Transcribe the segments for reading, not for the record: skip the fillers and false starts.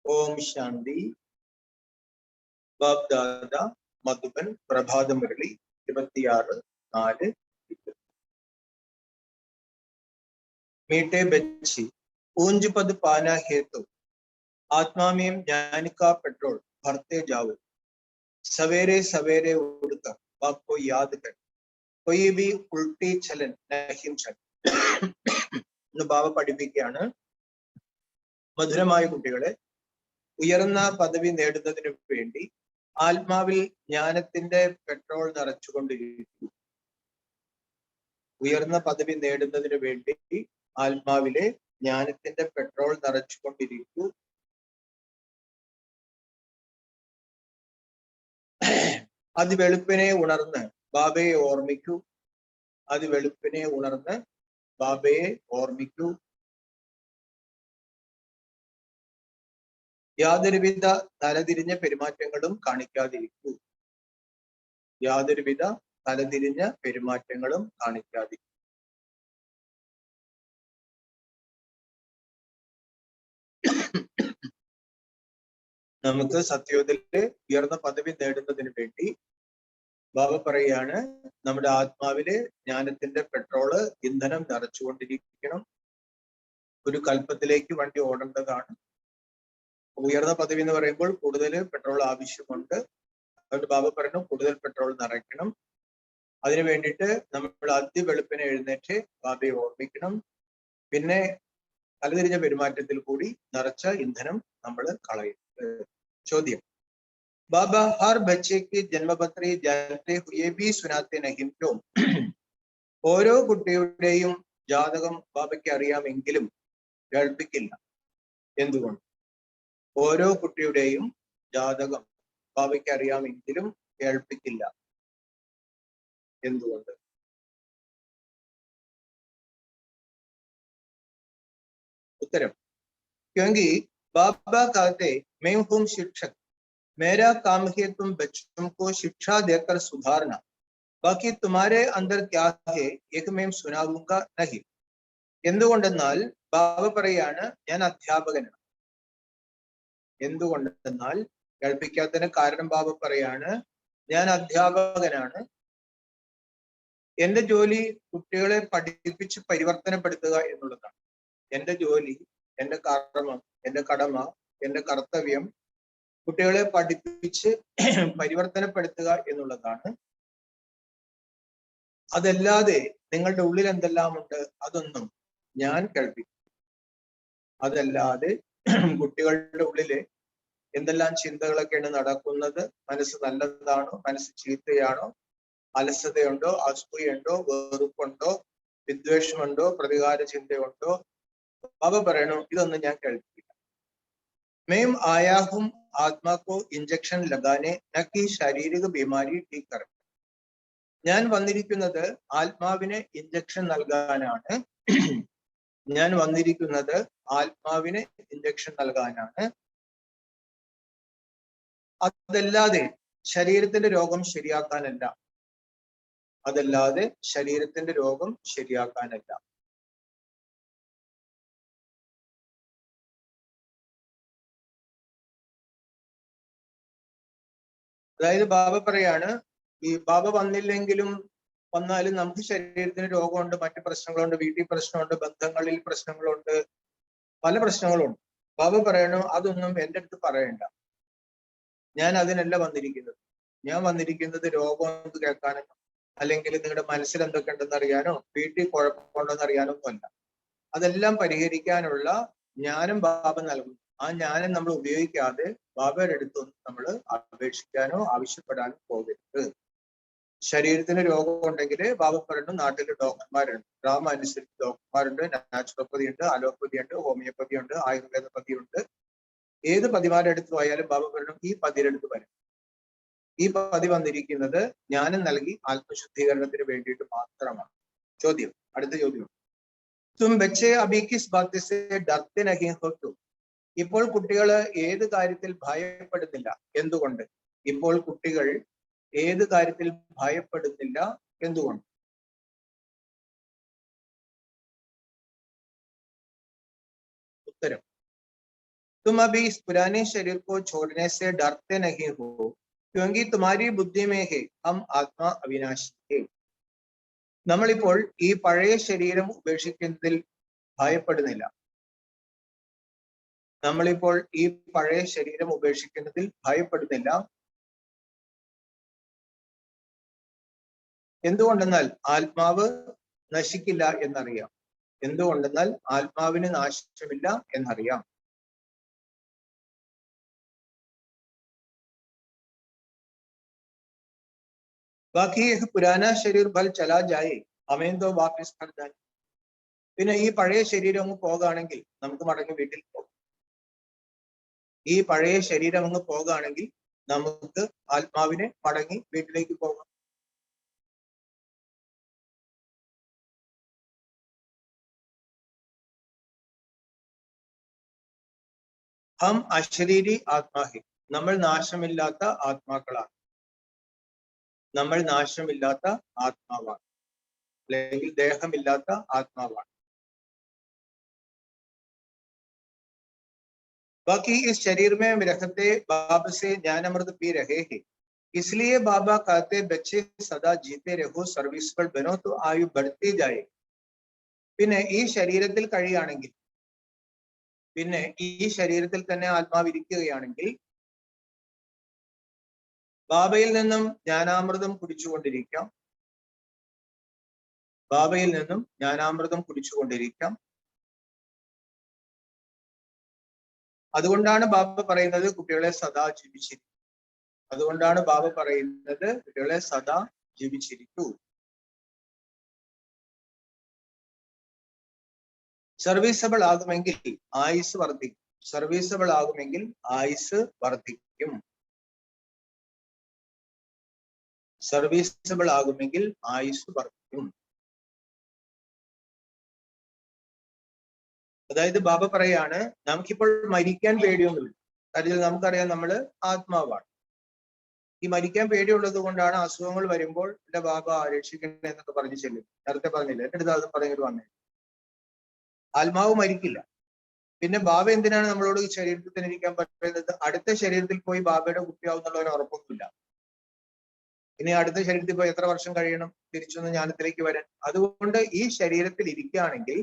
ഓം ശാന്തി. ബാബ് ദാദ മധുബൻ പ്രഭാത മുരളി 26/4. मीठे बच्ची पूंज पद पाना है तो आत्मा में ज्ञान का पेट्रोल भरते जाओ। सवेरे सवेरे उड़कर बाप को याद कर, कोई भी उल्टी चलन नहीं चल. ബാബ പഠിപ്പിക്കുകയാണ്, മധുരമായ കുട്ടികളെ, ഉയർന്ന പദവി നേടുന്നതിന് വേണ്ടി ആത്മാവിൽ ജ്ഞാനത്തിന്റെ പെട്രോൾ നിറച്ചുകൊണ്ടിരിക്കൂ. ഉയർന്ന പദവി നേടുന്നതിന് വേണ്ടി ആത്മാവിലെ ജ്ഞാനത്തിന്റെ പെട്രോൾ നിറച്ചുകൊണ്ടിരിക്കൂ. അതിവെളുപ്പിനെ ഉണർന്ന് ബാബയെ ഓർമ്മിക്കൂ. അതിവെളുപ്പിനെ ഉണർന്ന് ബാബയെ ഓർമ്മിക്കൂ. യാതൊരുവിധ തലതിരിഞ്ഞ പെരുമാറ്റങ്ങളും കാണിക്കാതിരിക്കൂ. യാതൊരുവിധ തലതിരിഞ്ഞ പെരുമാറ്റങ്ങളും കാണിക്കാതിരിക്കൂ. നമുക്ക് സത്യോദയത്തില് ഉയർന്ന പദവി നേടുന്നതിന് വേണ്ടി ബാബ പറയാണ്, നമ്മുടെ ആത്മാവില് ജ്ഞാനത്തിന്റെ പെട്രോള് ഇന്ധനം നിറച്ചുകൊണ്ടിരിക്കണം. ഒരു കൽപ്പത്തിലേക്ക് വണ്ടി ഓടേണ്ടതാണ്. ഉയർന്ന പദവി എന്ന് പറയുമ്പോൾ കൂടുതൽ പെട്രോൾ ആവശ്യമുണ്ട്. അതുകൊണ്ട് ബാബ പറഞ്ഞു, കൂടുതൽ പെട്രോൾ നിറയ്ക്കണം. അതിനു വേണ്ടിയിട്ട് നമ്മൾ അതിവെളുപ്പിനെ എഴുന്നേറ്റ് ബാബയെ ഓർമ്മിക്കണം. പിന്നെ തലതിരിഞ്ഞ പെരുമാറ്റത്തിൽ കൂടി നിറച്ച ഇന്ധനം നമ്മൾ കളയും. ചോദ്യം: ബാബ ഹർ ബച്ചയ്ക്ക് ജന്മപത്രി ജാനത്തെ ഹുയെ ഭി സുനാത്തെ നഹീം ക്യോ? ഓരോ കുട്ടിയുടെയും ജാതകം ബാബയ്ക്ക് അറിയാമെങ്കിലും കേൾപ്പിക്കില്ല. എന്തുകൊണ്ട്? ഓരോ കുട്ടിയുടെയും ജാതകം ബാബയ്ക്ക് അറിയാമെങ്കിലും കേൾപ്പിക്കില്ല. എന്തുകൊണ്ട്? उत्तरम: क्योंकि बाबा कहते मैं हूं शिक्षक, मेरा काम है तुम बच्चों को शिक्षा देकर सुधारना, बाकी तुम्हारे अंदर क्या है एक मैं सुनाऊंगा नहीं. എന്തുകൊണ്ടെന്നാൽ ബാബ പറയാണ്, ഞാൻ അധ്യാപകനാണ്. എന്തുകൊണ്ടെന്നാൽ കേൾപ്പിക്കാത്തതിന് കാരണം ബാബ പറയാണ്, ഞാൻ അധ്യാപകനാണ്. എന്റെ ജോലി കുട്ടികളെ പഠിപ്പിച്ച് പരിവർത്തനപ്പെടുത്തുക എന്നുള്ളതാണ്. എന്റെ ജോലി, എന്റെ കർമ്മം, എന്റെ കടമ, എന്റെ കർത്തവ്യം കുട്ടികളെ പഠിപ്പിച്ച് പരിവർത്തനപ്പെടുത്തുക എന്നുള്ളതാണ്. അതല്ലാതെ നിങ്ങളുടെ ഉള്ളിൽ എന്തെല്ലാമുണ്ട് അതൊന്നും ഞാൻ കേൾപ്പിക്കും. അതല്ലാതെ കുട്ടികളുടെ ഉള്ളില് എന്തെല്ലാം ചിന്തകളൊക്കെയാണ് നടക്കുന്നത്, മനസ്സ് നല്ലതാണോ, മനസ്സ് ചീത്തയാണോ, അലസതയുണ്ടോ, അസൂയുണ്ടോ, വെറുപ്പുണ്ടോ, വിദ്വേഷമുണ്ടോ, പ്രതികാര ചിന്തയുണ്ടോ, ബാബ പറയണു, ഇതൊന്നും ഞാൻ കേൾപ്പിക്കില്ല. मैं आया हूं आत्मा को इंजेक्शन लगाने न कि शारीरिक बीमारी ठीक कर. ഞാൻ വന്നിരിക്കുന്നത് ആത്മാവിന് ഇഞ്ചക്ഷൻ നൽകാനാണ്. ഞാൻ വന്നിരിക്കുന്നത് ആത്മാവിന് ഇഞ്ചക്ഷൻ നൽകാനാണ്. അതല്ലാതെ ശരീരത്തിന്റെ രോഗം ശരിയാക്കാനല്ല. അതല്ലാതെ ശരീരത്തിന്റെ രോഗം ശരിയാക്കാനല്ല. അതായത് ബാബ പറയാണ്, ഈ ബാബ വന്നില്ലെങ്കിലും വന്നാലും നമുക്ക് ശരീരത്തിന് രോഗമുണ്ട്, മറ്റു പ്രശ്നങ്ങളുണ്ട്, വീട്ടിൽ പ്രശ്നമുണ്ട്, ബന്ധങ്ങളിൽ പ്രശ്നങ്ങളുണ്ട്, പല പ്രശ്നങ്ങളുണ്ട്. ബാബ പറയണു, അതൊന്നും എൻ്റെ അടുത്ത് പറയണ്ട. ഞാൻ അതിനല്ല വന്നിരിക്കുന്നത്. ഞാൻ വന്നിരിക്കുന്നത് രോഗം എന്ന് കേൾക്കാനോ, അല്ലെങ്കിൽ നിങ്ങളുടെ മനസ്സിൽ എന്തൊക്കെ ഉണ്ടെന്ന് അറിയാനോ, വീട്ടിൽ കുഴപ്പമുണ്ടെന്ന് അറിയാനോ ഒന്നുമല്ല. അതെല്ലാം പരിഹരിക്കാനുള്ള ജ്ഞാനം ബാബ നൽകുന്നു. ആ ജ്ഞാനം നമ്മൾ ഉപയോഗിക്കാതെ ബാബയുടെ അടുത്തൊന്നും നമ്മൾ അപേക്ഷിക്കാനോ ആവശ്യപ്പെടാനോ പോകരുത്. ശരീരത്തിന് രോഗം ഉണ്ടെങ്കിൽ ബാബ പറഞ്ഞു, നാട്ടിൽ ഡോക്ടർമാരുണ്ട്, ഡ്രാമ അനുസരിച്ച് ഡോക്ടർമാരുണ്ട്, നാച്ചുറോപ്പതി ഉണ്ട്, അലോപ്പതി ഉണ്ട്, ഹോമിയോപ്പതി ഉണ്ട്, ആയുർവേദ പതി ഉണ്ട്. ഏത് പതിമാരുടെ അടുത്ത് പോയാലും ബാബ പറഞ്ഞു, ഈ പതിയുടെ അടുത്ത് വരും. ഈ പതി വന്നിരിക്കുന്നത് ജ്ഞാനം നൽകി ആത്മശുദ്ധീകരണത്തിന് വേണ്ടിയിട്ട് മാത്രമാണ്. ചോദ്യം, അടുത്ത ചോദ്യം: തും ബച്ചേ അഭി കിസ് ബാത് സേ ഡർത്തെ നഹീ ഹോ ക്യോ? ഇപ്പോൾ കുട്ടികൾ ഏത് കാര്യത്തിൽ ഭയപ്പെടുന്നില്ല? എന്തുകൊണ്ട്? ഇപ്പോൾ കുട്ടികൾ ഏത് കാര്യത്തിൽ ഭയപ്പെടുന്നില്ല? എന്തുകൊണ്ട്? ഉത്തരം: तुम अभी इस पुराने शरीर को छोड़ने से डरते नहीं हो, क्योंकि तुम्हारी बुद्धि में है हम आत्मा अविनाशी है. നമ്മളിപ്പോൾ ഈ പഴയ ശരീരം ഉപേക്ഷിക്കുന്നതിൽ ഭയപ്പെടുന്നില്ല. നമ്മളിപ്പോൾ ഈ പഴയ ശരീരം ഉപേക്ഷിക്കുന്നതിൽ ഭയപ്പെടുന്നില്ല. എന്തുകൊണ്ടെന്നാൽ ആത്മാവ് നശിക്കില്ല എന്നറിയാം. എന്തുകൊണ്ടെന്നാൽ ആത്മാവിന് നാശമില്ല എന്നറിയാം. ബാക്കി പുരാന ശരീർ ഭൽ ചലാ ജായേ ഹമേं तो वापस कर जाए. പിന്നെ ഈ പഴയ ശരീരം അങ്ങ് പോകുകയാണെങ്കിൽ നമുക്ക് മടങ്ങി വീട്ടിൽ പോകാം. ഈ പഴയ ശരീരം അങ്ങ് പോകുകയാണെങ്കിൽ നമുക്ക് ആത്മാവിനെ മടങ്ങി വീട്ടിലേക്ക് പോകാം. ഹം അശരീരി ആത്മാ ഹെ. നമ്മൾ നാശമില്ലാത്ത ആത്മാക്കളാണ്. നമ്മൾ നാശമില്ലാത്ത ആത്മാവാണ്, അല്ലെങ്കിൽ ദേഹമില്ലാത്ത ആത്മാവാണ്. बाकी इस शरीर में रहते बाप से ज्ञानामृत पी रहे हैं, इसलिए बाबा कहते बच्चे सदा जीते रहो, सर्विसफुल बनो तो आयु बढ़ती जाए. പിന്നെ ഈ ശരീരത്തിൽ കഴിയുകയാണെങ്കിൽ, പിന്നെ ഈ ശരീരത്തിൽ തന്നെ ആത്മാവ് ഇരിക്കുകയാണെങ്കിൽ ബാബയിൽ നിന്നും ജ്ഞാനാമൃതം കുടിച്ചുകൊണ്ടിരിക്കാം. ബാബയിൽ നിന്നും ജ്ഞാനാമൃതം കുടിച്ചുകൊണ്ടിരിക്കാം. അതുകൊണ്ടാണ് ബാബ പറയുന്നത് കുട്ടികളെ സദാ ജീവിച്ചിരിക്കും. അതുകൊണ്ടാണ് ബാബ പറയുന്നത് കുട്ടികളെ സദാ ജീവിച്ചിരിക്കൂ. സർവീസബിൾ ആകുമെങ്കിൽ ആയുസ് വർദ്ധിക്കും. സർവീസബിൾ ആകുമെങ്കിൽ ആയുസ് വർദ്ധിക്കും. സർവീസബിൾ ആകുമെങ്കിൽ ആയുസ് വർദ്ധിക്കും. അതായത് ബാബ പറയാണ് നമുക്കിപ്പോൾ മരിക്കാൻ പേടിയൊന്നുമില്ല. കാര്യം നമുക്കറിയാം നമ്മള് ആത്മാവാണ്. ഈ മരിക്കാൻ പേടിയുള്ളത് കൊണ്ടാണ് അസുഖങ്ങൾ വരുമ്പോൾ എന്റെ ബാബ രക്ഷിക്കണേ എന്നൊക്കെ പറഞ്ഞു ചെല്ലും. നേരത്തെ പറഞ്ഞില്ല, എന്റെ അടുത്ത് അത് പറഞ്ഞിട്ട് വന്നേ. ആത്മാവ് മരിക്കില്ല. പിന്നെ ബാബ എന്തിനാണ് നമ്മളോട് ഈ ശരീരത്തിൽ തന്നെ ഇരിക്കാൻ പറയുന്നത്? അടുത്ത ശരീരത്തിൽ പോയി ബാബയുടെ കുട്ടിയാവുന്നുള്ളവന് ഉറപ്പൊന്നുമില്ല. ഇനി അടുത്ത ശരീരത്തിൽ പോയി എത്ര വർഷം കഴിയണം തിരിച്ചൊന്ന് ജ്ഞാനത്തിലേക്ക് വരാൻ? അതുകൊണ്ട് ഈ ശരീരത്തിൽ ഇരിക്കുകയാണെങ്കിൽ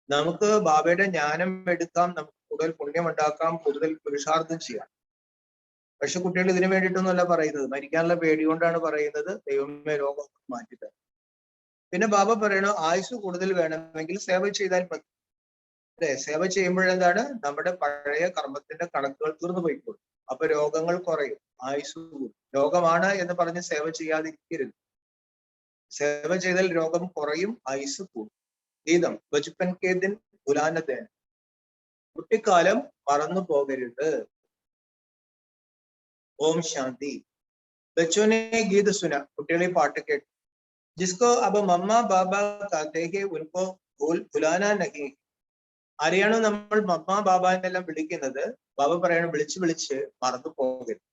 നമുക്ക് ബാബയുടെ ജ്ഞാനം എടുക്കാം, നമുക്ക് കൂടുതൽ പുണ്യം ഉണ്ടാക്കാം, കൂടുതൽ പുരുഷാർത്ഥം ചെയ്യാം. പക്ഷെ കുട്ടികൾ ഇതിനു വേണ്ടിയിട്ടൊന്നുമല്ല പറയുന്നത്, മരിക്കാനുള്ള പേടി കൊണ്ടാണ് പറയുന്നത് ദൈവമേ രോഗം മാറ്റിത്തരാം. പിന്നെ ബാബ പറയണു ആയുസ് കൂടുതൽ വേണമെങ്കിൽ സേവ ചെയ്താൽ മതി. അല്ലെ? സേവ ചെയ്യുമ്പോഴെന്താണ് നമ്മുടെ പഴയ കർമ്മത്തിന്റെ കണക്കുകൾ തീർന്നു പോയിക്കോളും. അപ്പൊ രോഗങ്ങൾ കുറയും, ആയുസ് കൂടും. രോഗമാണ് എന്ന് പറഞ്ഞ് സേവ ചെയ്യാതിരിക്കരുത്. സേവ ചെയ്താൽ രോഗം കുറയും, ആയുസ് കൂടും. ഗീതം ബച്പൻ കെ ദിൻ ഭുലാനതേൻ. കുട്ടിക്കാലം മറന്നു പോകരുത്. ഓം ശാന്തി. ബച്ചോനെ ഗീത സുന. കുട്ടികളെ പാട്ട് കേട്ടു. ജിസ്കോ അബ മമ്മ ബാബ കാത്തേ ഹെ ഉൻകോ ഭുലാന നഹി. ആരെയാണോ നമ്മൾ മമ്മ ബാബ എന്നെല്ലാം വിളിക്കുന്നത്, ബാബ പറയണം വിളിച്ച് വിളിച്ച് മറന്നു പോകരുത്.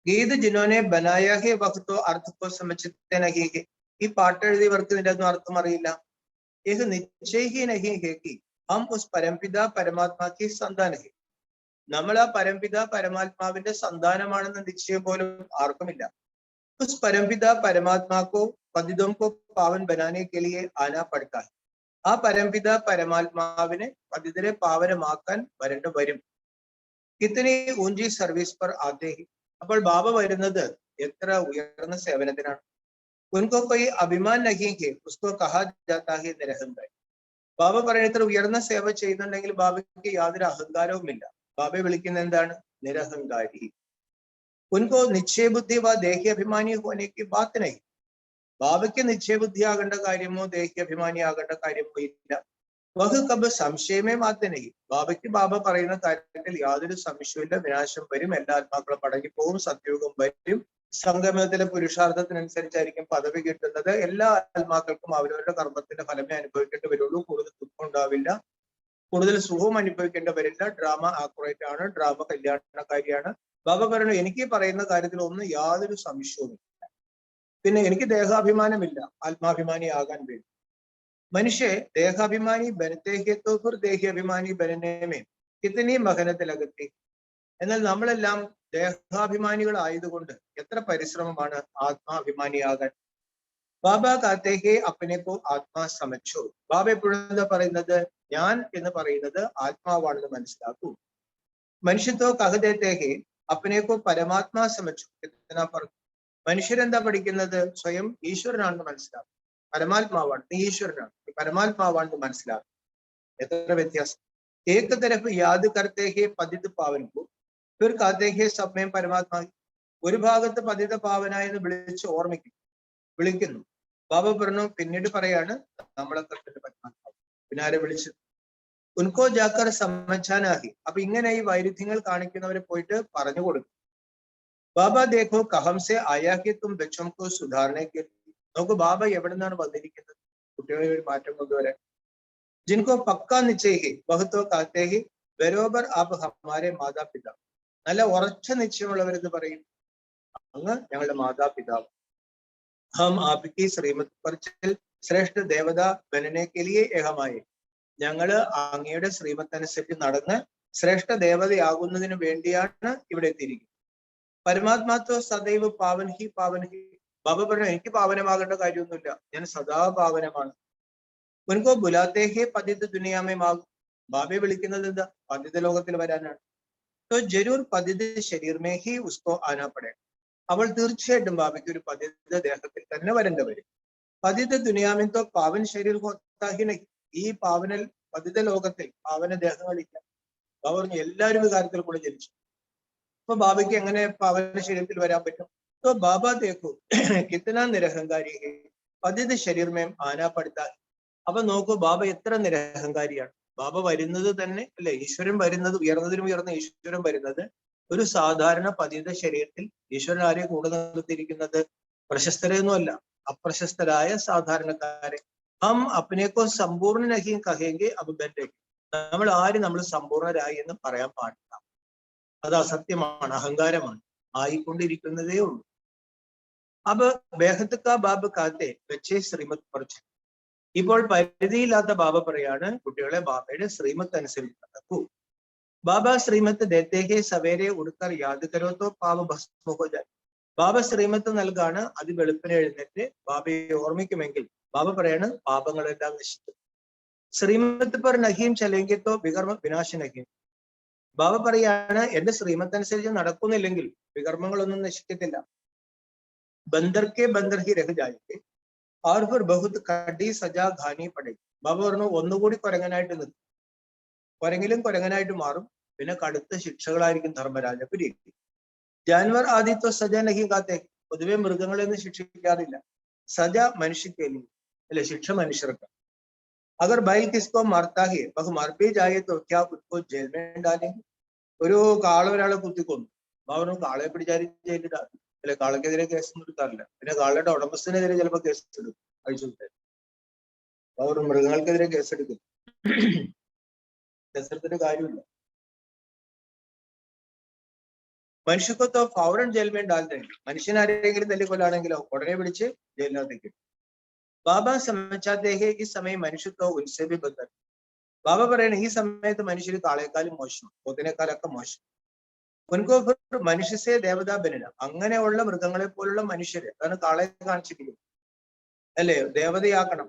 ഗീത് ജിനോനെ ബനായ ഹെ വഖ്തോ അർത്ഥക്കോ സമझते नहीं है. ഈ പാട്ട് എഴുതിയവർക്ക് ഇതിന്റെ ഒന്നും അർത്ഥം അറിയില്ല. एक निश्चय ही नहीं है कि हम उस परमपिता परमात्मा की संतान है. നമ്മൾ ആ പരംപിത പരമാത്മാവിന്റെ സന്താനമാണെന്ന നിശ്ചയം പോലും ആർക്കുമില്ല. उस परमपिता परमात्मा को पतितों को पावन बनाने के लिए आना पड़ता है. ആ പരംപിത പരമാത്മാവിനെ പതിതരെ പാവനമാക്കാൻ വരും. കിത്തനി ഊഞ്ചി സർവീസ് പർ ആത്തെ ഹി. അപ്പോൾ ബാബ വരുന്നത് എത്ര ഉയർന്ന സേവനത്തിനാണ്. ഉൻകോ കൊയ് അഭിമാൻ നഹി ഹെ ഉസ്കോ കഹാ ജാതാ ഹെ നിരഹങ്കാരി. ബാബ പറയുന്ന ഇത്ര ഉയർന്ന സേവ ചെയ്യുന്നുണ്ടെങ്കിൽ ബാബയ്ക്ക് യാതൊരു അഹങ്കാരവുമില്ല. ബാബയെ വിളിക്കുന്ന എന്താണ്? നിരഹങ്കാരി. ഉൻകോ നിശ്ചയബുദ്ധി വ ദേഹ്യാഭിമാനി ഹോനെക്ക് ബാത്ത് നഹി. ബാബയ്ക്ക് നിശ്ചയബുദ്ധി ആകേണ്ട കാര്യമോ ദേഹ്യാഭിമാനി ആകേണ്ട കാര്യമോ ഇല്ല. വഹ് കബ് സംശയമേ മാത്തനഹി. ബാബയ്ക്ക് ബാബ പറയുന്ന കാര്യത്തിൽ യാതൊരു സംശയമില്ല. വിനാശം വരും, എല്ലാ ആത്മാക്കളും മടങ്ങിപ്പോകും, സത്യയുഗം വരും. സംഗമത്തിലെ പുരുഷാർത്ഥത്തിനനുസരിച്ചായിരിക്കും പദവി കിട്ടുന്നത്. എല്ലാ ആത്മാക്കൾക്കും അവരവരുടെ കർമ്മത്തിന്റെ ഫലമേ അനുഭവിക്കേണ്ടി വരുള്ളൂ. കൂടുതൽ ദുഃഖം ഉണ്ടാവില്ല, കൂടുതൽ സുഖവും അനുഭവിക്കേണ്ടി വരില്ല. ഡ്രാമ ആക്യുറേറ്റ് ആണ്, ഡ്രാമ കല്യാണക്കാരിയാണ്. ബാബ പറയുന്നു എനിക്ക് പറയുന്ന കാര്യത്തിൽ ഒന്നും യാതൊരു സംശയവുമില്ല. പിന്നെ എനിക്ക് ദേഹാഭിമാനമില്ല ആത്മാഭിമാനി ആകാൻ വേണ്ടി. മനുഷ്യ ദേഹാഭിമാനി ബനത്തെ ഹെ തോ ഫിർ ദേഹാഭിമാനി ബനനെ മേ കിത്തനി മഹനത്തിലകത്തി. എന്നാൽ നമ്മളെല്ലാം ദേഹാഭിമാനികളായതുകൊണ്ട് എത്ര പരിശ്രമമാണ് ആത്മാഭിമാനിയാകാൻ. ബാബ കാത്തേഹെ അപ്പനെക്കോ ആത്മാ സമച്ചു. ബാബ എപ്പോഴും എന്താ പറയുന്നത്? ഞാൻ എന്ന് പറയുന്നത് ആത്മാവാണെന്ന് മനസ്സിലാക്കൂ. മനുഷ്യത്വ കഹദേത്തേഹെ അപ്പനെക്കോ പരമാത്മാ സമച്ചു. എന്നാ പറഞ്ഞു? മനുഷ്യരെന്താ പഠിക്കുന്നത്? സ്വയം ഈശ്വരനാണെന്ന് മനസ്സിലാക്കും. പരമാത്മാവാണ്, നീ ഈശ്വരനാണ്, നീ പരമാത്മാവാണെന്ന് മനസ്സിലാക്കും. എത്ര വ്യത്യാസം! ഏക തരഫ് യാദ് കർത്തേഹെ പതിത് പാവൻകു, ഫിർ കാത്തേഹെ സമയം പരമാത്മാ. ഒരു ഭാഗത്ത് പതിത പാവനായെന്ന് വിളിക്കുന്നു. ബാബ പറഞ്ഞു, പിന്നീട് പറയാണ് നമ്മളൊക്കെ പരമാത്മാവ്. പിന്നെ ആരെ വിളിച്ചത്? ഉൻകോ ജാക്കർ സമച്ചാനാഹി. അപ്പൊ ഇങ്ങനെ ഈ വൈരുദ്ധ്യങ്ങൾ കാണിക്കുന്നവരെ പോയിട്ട് പറഞ്ഞു കൊടുക്കും. ബാബ ദേഖോ കഹംസെ ആയാക്കിത്തും ബച്ചംകോ സുധാരണയ്ക്ക്. നോക്കൂ, ബാബ എവിടെ നിന്നാണ് വന്നിരിക്കുന്നത് കുട്ടികളെ ഒരു മാറ്റം കൊണ്ടുവരാൻ. ജിൻകോ പക്കാ നിശ്ചയി ബഹുത്തോ കാത്തേഹി ബരോബർ ആപ് ഹമാരെ മാതാപിതാ. നല്ല ഉറച്ച നിശ്ചയമുള്ളവരെന്ന് പറയും, അങ്ങ് ഞങ്ങളുടെ മാതാപിതാവ്. ഹം ആപ്കി ശ്രീമത് പർ ചൽ ശ്രേഷ്ഠ ദേവത ബനനെ കെ ലിയെ ഏകമായി. ഞങ്ങള് അങ്ങയുടെ ശ്രീമത്തനുസരിച്ച് നടന്ന് ശ്രേഷ്ഠ ദേവതയാകുന്നതിന് വേണ്ടിയാണ് ഇവിടെ എത്തിയിരിക്കുന്നത്. പരമാത്മാത്വ സദൈവ് പാവൻഹി പാവൻഹി. ബാബ പറഞ്ഞു, എനിക്ക് പാവനമാകേണ്ട കാര്യമൊന്നുമില്ല, ഞാൻ സദാ പാവനമാണ്. ഉൻകോ ബുലാത്തേഹെ പതിത് ദുനിയാമേമാകും. ബാബയെ വിളിക്കുന്നത് എന്താ? പതിത ലോകത്തിൽ വരാനാണ്. तो जरूर പതിത് ശരീർ മേ ഹി ഉസ്കോ ആനാ പടേ. അവൾ തീർച്ചയായിട്ടും ബാബയ്ക്ക് ഒരു പതിത ദേഹത്തിൽ തന്നെ വരേണ്ടി വരും. പതിത ദുനിയാമിൻ തോ പാവൻ ശരീർ ഹോത്താ ഹി നഹി. ഈ പതിത ലോകത്തിൽ പാവന ദേഹങ്ങളില്ല. ബാബ പറഞ്ഞു, എല്ലാവരും വികാരത്തിൽ കൂടെ ജനിച്ചു. അപ്പൊ ബാബയ്ക്ക് എങ്ങനെ പാവന ശരീരത്തിൽ വരാൻ പറ്റും? तो बाबा देखो कितना निरहंकारी है, പതിത ശരീർ മേ ആനാ പടുത്താ. അപ്പൊ നോക്കൂ, ബാബ എത്ര നിരഹങ്കാരിയാണ്. ബാബ വരുന്നത് തന്നെ അല്ലെ, ഈശ്വരൻ വരുന്നത്, ഉയർന്നതിനും ഉയർന്ന ഈശ്വരൻ വരുന്നത് ഒരു സാധാരണ പതിത ശരീരത്തിൽ. ഈശ്വരൻ ആരെ കൂടെ നിർത്തിയിരിക്കുന്നത്? പ്രശസ്തരെയൊന്നുമല്ല, അപ്രശസ്തരായ സാധാരണക്കാരെ. ഹം അപ്നേക്കോ സമ്പൂർണ്ണ നഹീം കഹേങ്കെ അബുദ്ധന്റെ. നമ്മൾ സമ്പൂർണരായി എന്ന് പറയാൻ പാടില്ല. അത് അസത്യമാണ്, അഹങ്കാരമാണ്, ആയിക്കൊണ്ടിരിക്കുന്നതേ ഉള്ളൂ. അപ്പൊ ബേഹത്ത് കാ ബാബ് കാത്തെ വെച്ചേ ശ്രീമത് പറിച്ചു. ഇപ്പോൾ പരിധിയില്ലാത്ത ബാബ പറയാണ്, കുട്ടികളെ ബാബയുടെ ശ്രീമത്ത് അനുസരിച്ച് നടക്കൂ. ബാബ ശ്രീമത്ത് ദേത്തേഹെ സവേരെ ഉടുക്കർ യാദ് കരോത്തോ പാപ ഭസ്മോജാൻ. ബാബ ശ്രീമത്ത് നൽകാണ്, അത് വെളുപ്പിനെ എഴുന്നേറ്റ് ബാബയെ ഓർമ്മിക്കുമെങ്കിൽ ബാബ പറയാണ് പാപങ്ങളെല്ലാം നശിക്കും. ശ്രീമത്ത് പർ നഹീം ചലെങ്കിത്തോ വികർമ്മ വിനാശ നഹീം. ബാബ പറയാണ്, എന്റെ ശ്രീമത്ത് അനുസരിച്ച് നടക്കുന്നില്ലെങ്കിൽ വികർമ്മങ്ങളൊന്നും നശിക്കത്തില്ല. ബന്ദർക്കെ ബന്ദർ ഹി രഹ ജായേംഗെ और फिर बहुत കടി സജാ ഖാനി പടേ. ബാബ പറഞ്ഞു, ഒന്നുകൂടി കുരങ്ങനായിട്ട് നിൽക്കും, കുരങ്ങിലും കുരങ്ങനായിട്ട് മാറും, പിന്നെ കടുത്ത ശിക്ഷകളായിരിക്കും ധർമ്മരാജപുരി. ജാൻവർ ആദിത്വ സജ നഹി കാത്തെ. പൊതുവെ മൃഗങ്ങളെയൊന്നും ശിക്ഷിക്കാറില്ല. സജ മനുഷ്യക്കേലി അല്ലെ, ശിക്ഷ മനുഷ്യർക്ക്. അഗർ ബൈൽ കിസ്കോ മർത്താ ഹി ബഹു മർബി ജായേ തോ ക്യാ ഉസ്കോ ജയിൽ മേ ഡാലേംഗെ. ഒരു കാള ഒരാളെ കുത്തിക്കൊന്നു. ബാബ പറഞ്ഞു, കാളയെ പിടിച്ചാലും ജയിലിടാം അല്ലെ, കാളക്കെതിരെ കേസൊന്നും എടുക്കാറില്ല. പിന്നെ കാളയുടെ ഉടമസ്ഥനെതിരെ ചിലപ്പോൾ കേസ് എടുക്കും, അഴിച്ചു വിട്ടാൽ. അവർ മൃഗങ്ങൾക്കെതിരെ കേസെടുക്കും, കേസെടുത്തിട്ട് കാര്യമില്ല. മനുഷ്യത്വത്തോ ഫൗറൻ ജയിൽമേ ഡാൽത്തെ. മനുഷ്യനാരെങ്കിലും തല്ലിക്കൊല്ലാണെങ്കിലോ ഉടനെ പിടിച്ച് ജയിലിനകത്തേക്ക്. ബാബ സമച്ചാത്തേഹെ ഈ സമയം മനുഷ്യത്വ ഉത്സവി ബന്ധൻ. ബാബ പറയണ, ഈ സമയത്ത് മനുഷ്യർ കാളയെക്കാളും മോശം, പോത്തിനേക്കാളൊക്കെ മോശം. ഉൻകോ മനുഷ്യസേ ദേവതാ ബനന. അങ്ങനെയുള്ള മൃഗങ്ങളെ പോലുള്ള മനുഷ്യരെ, അതാണ് കാളയെ കാണിച്ചിരിക്കുന്നത് അല്ലേ, ദേവതയാക്കണം.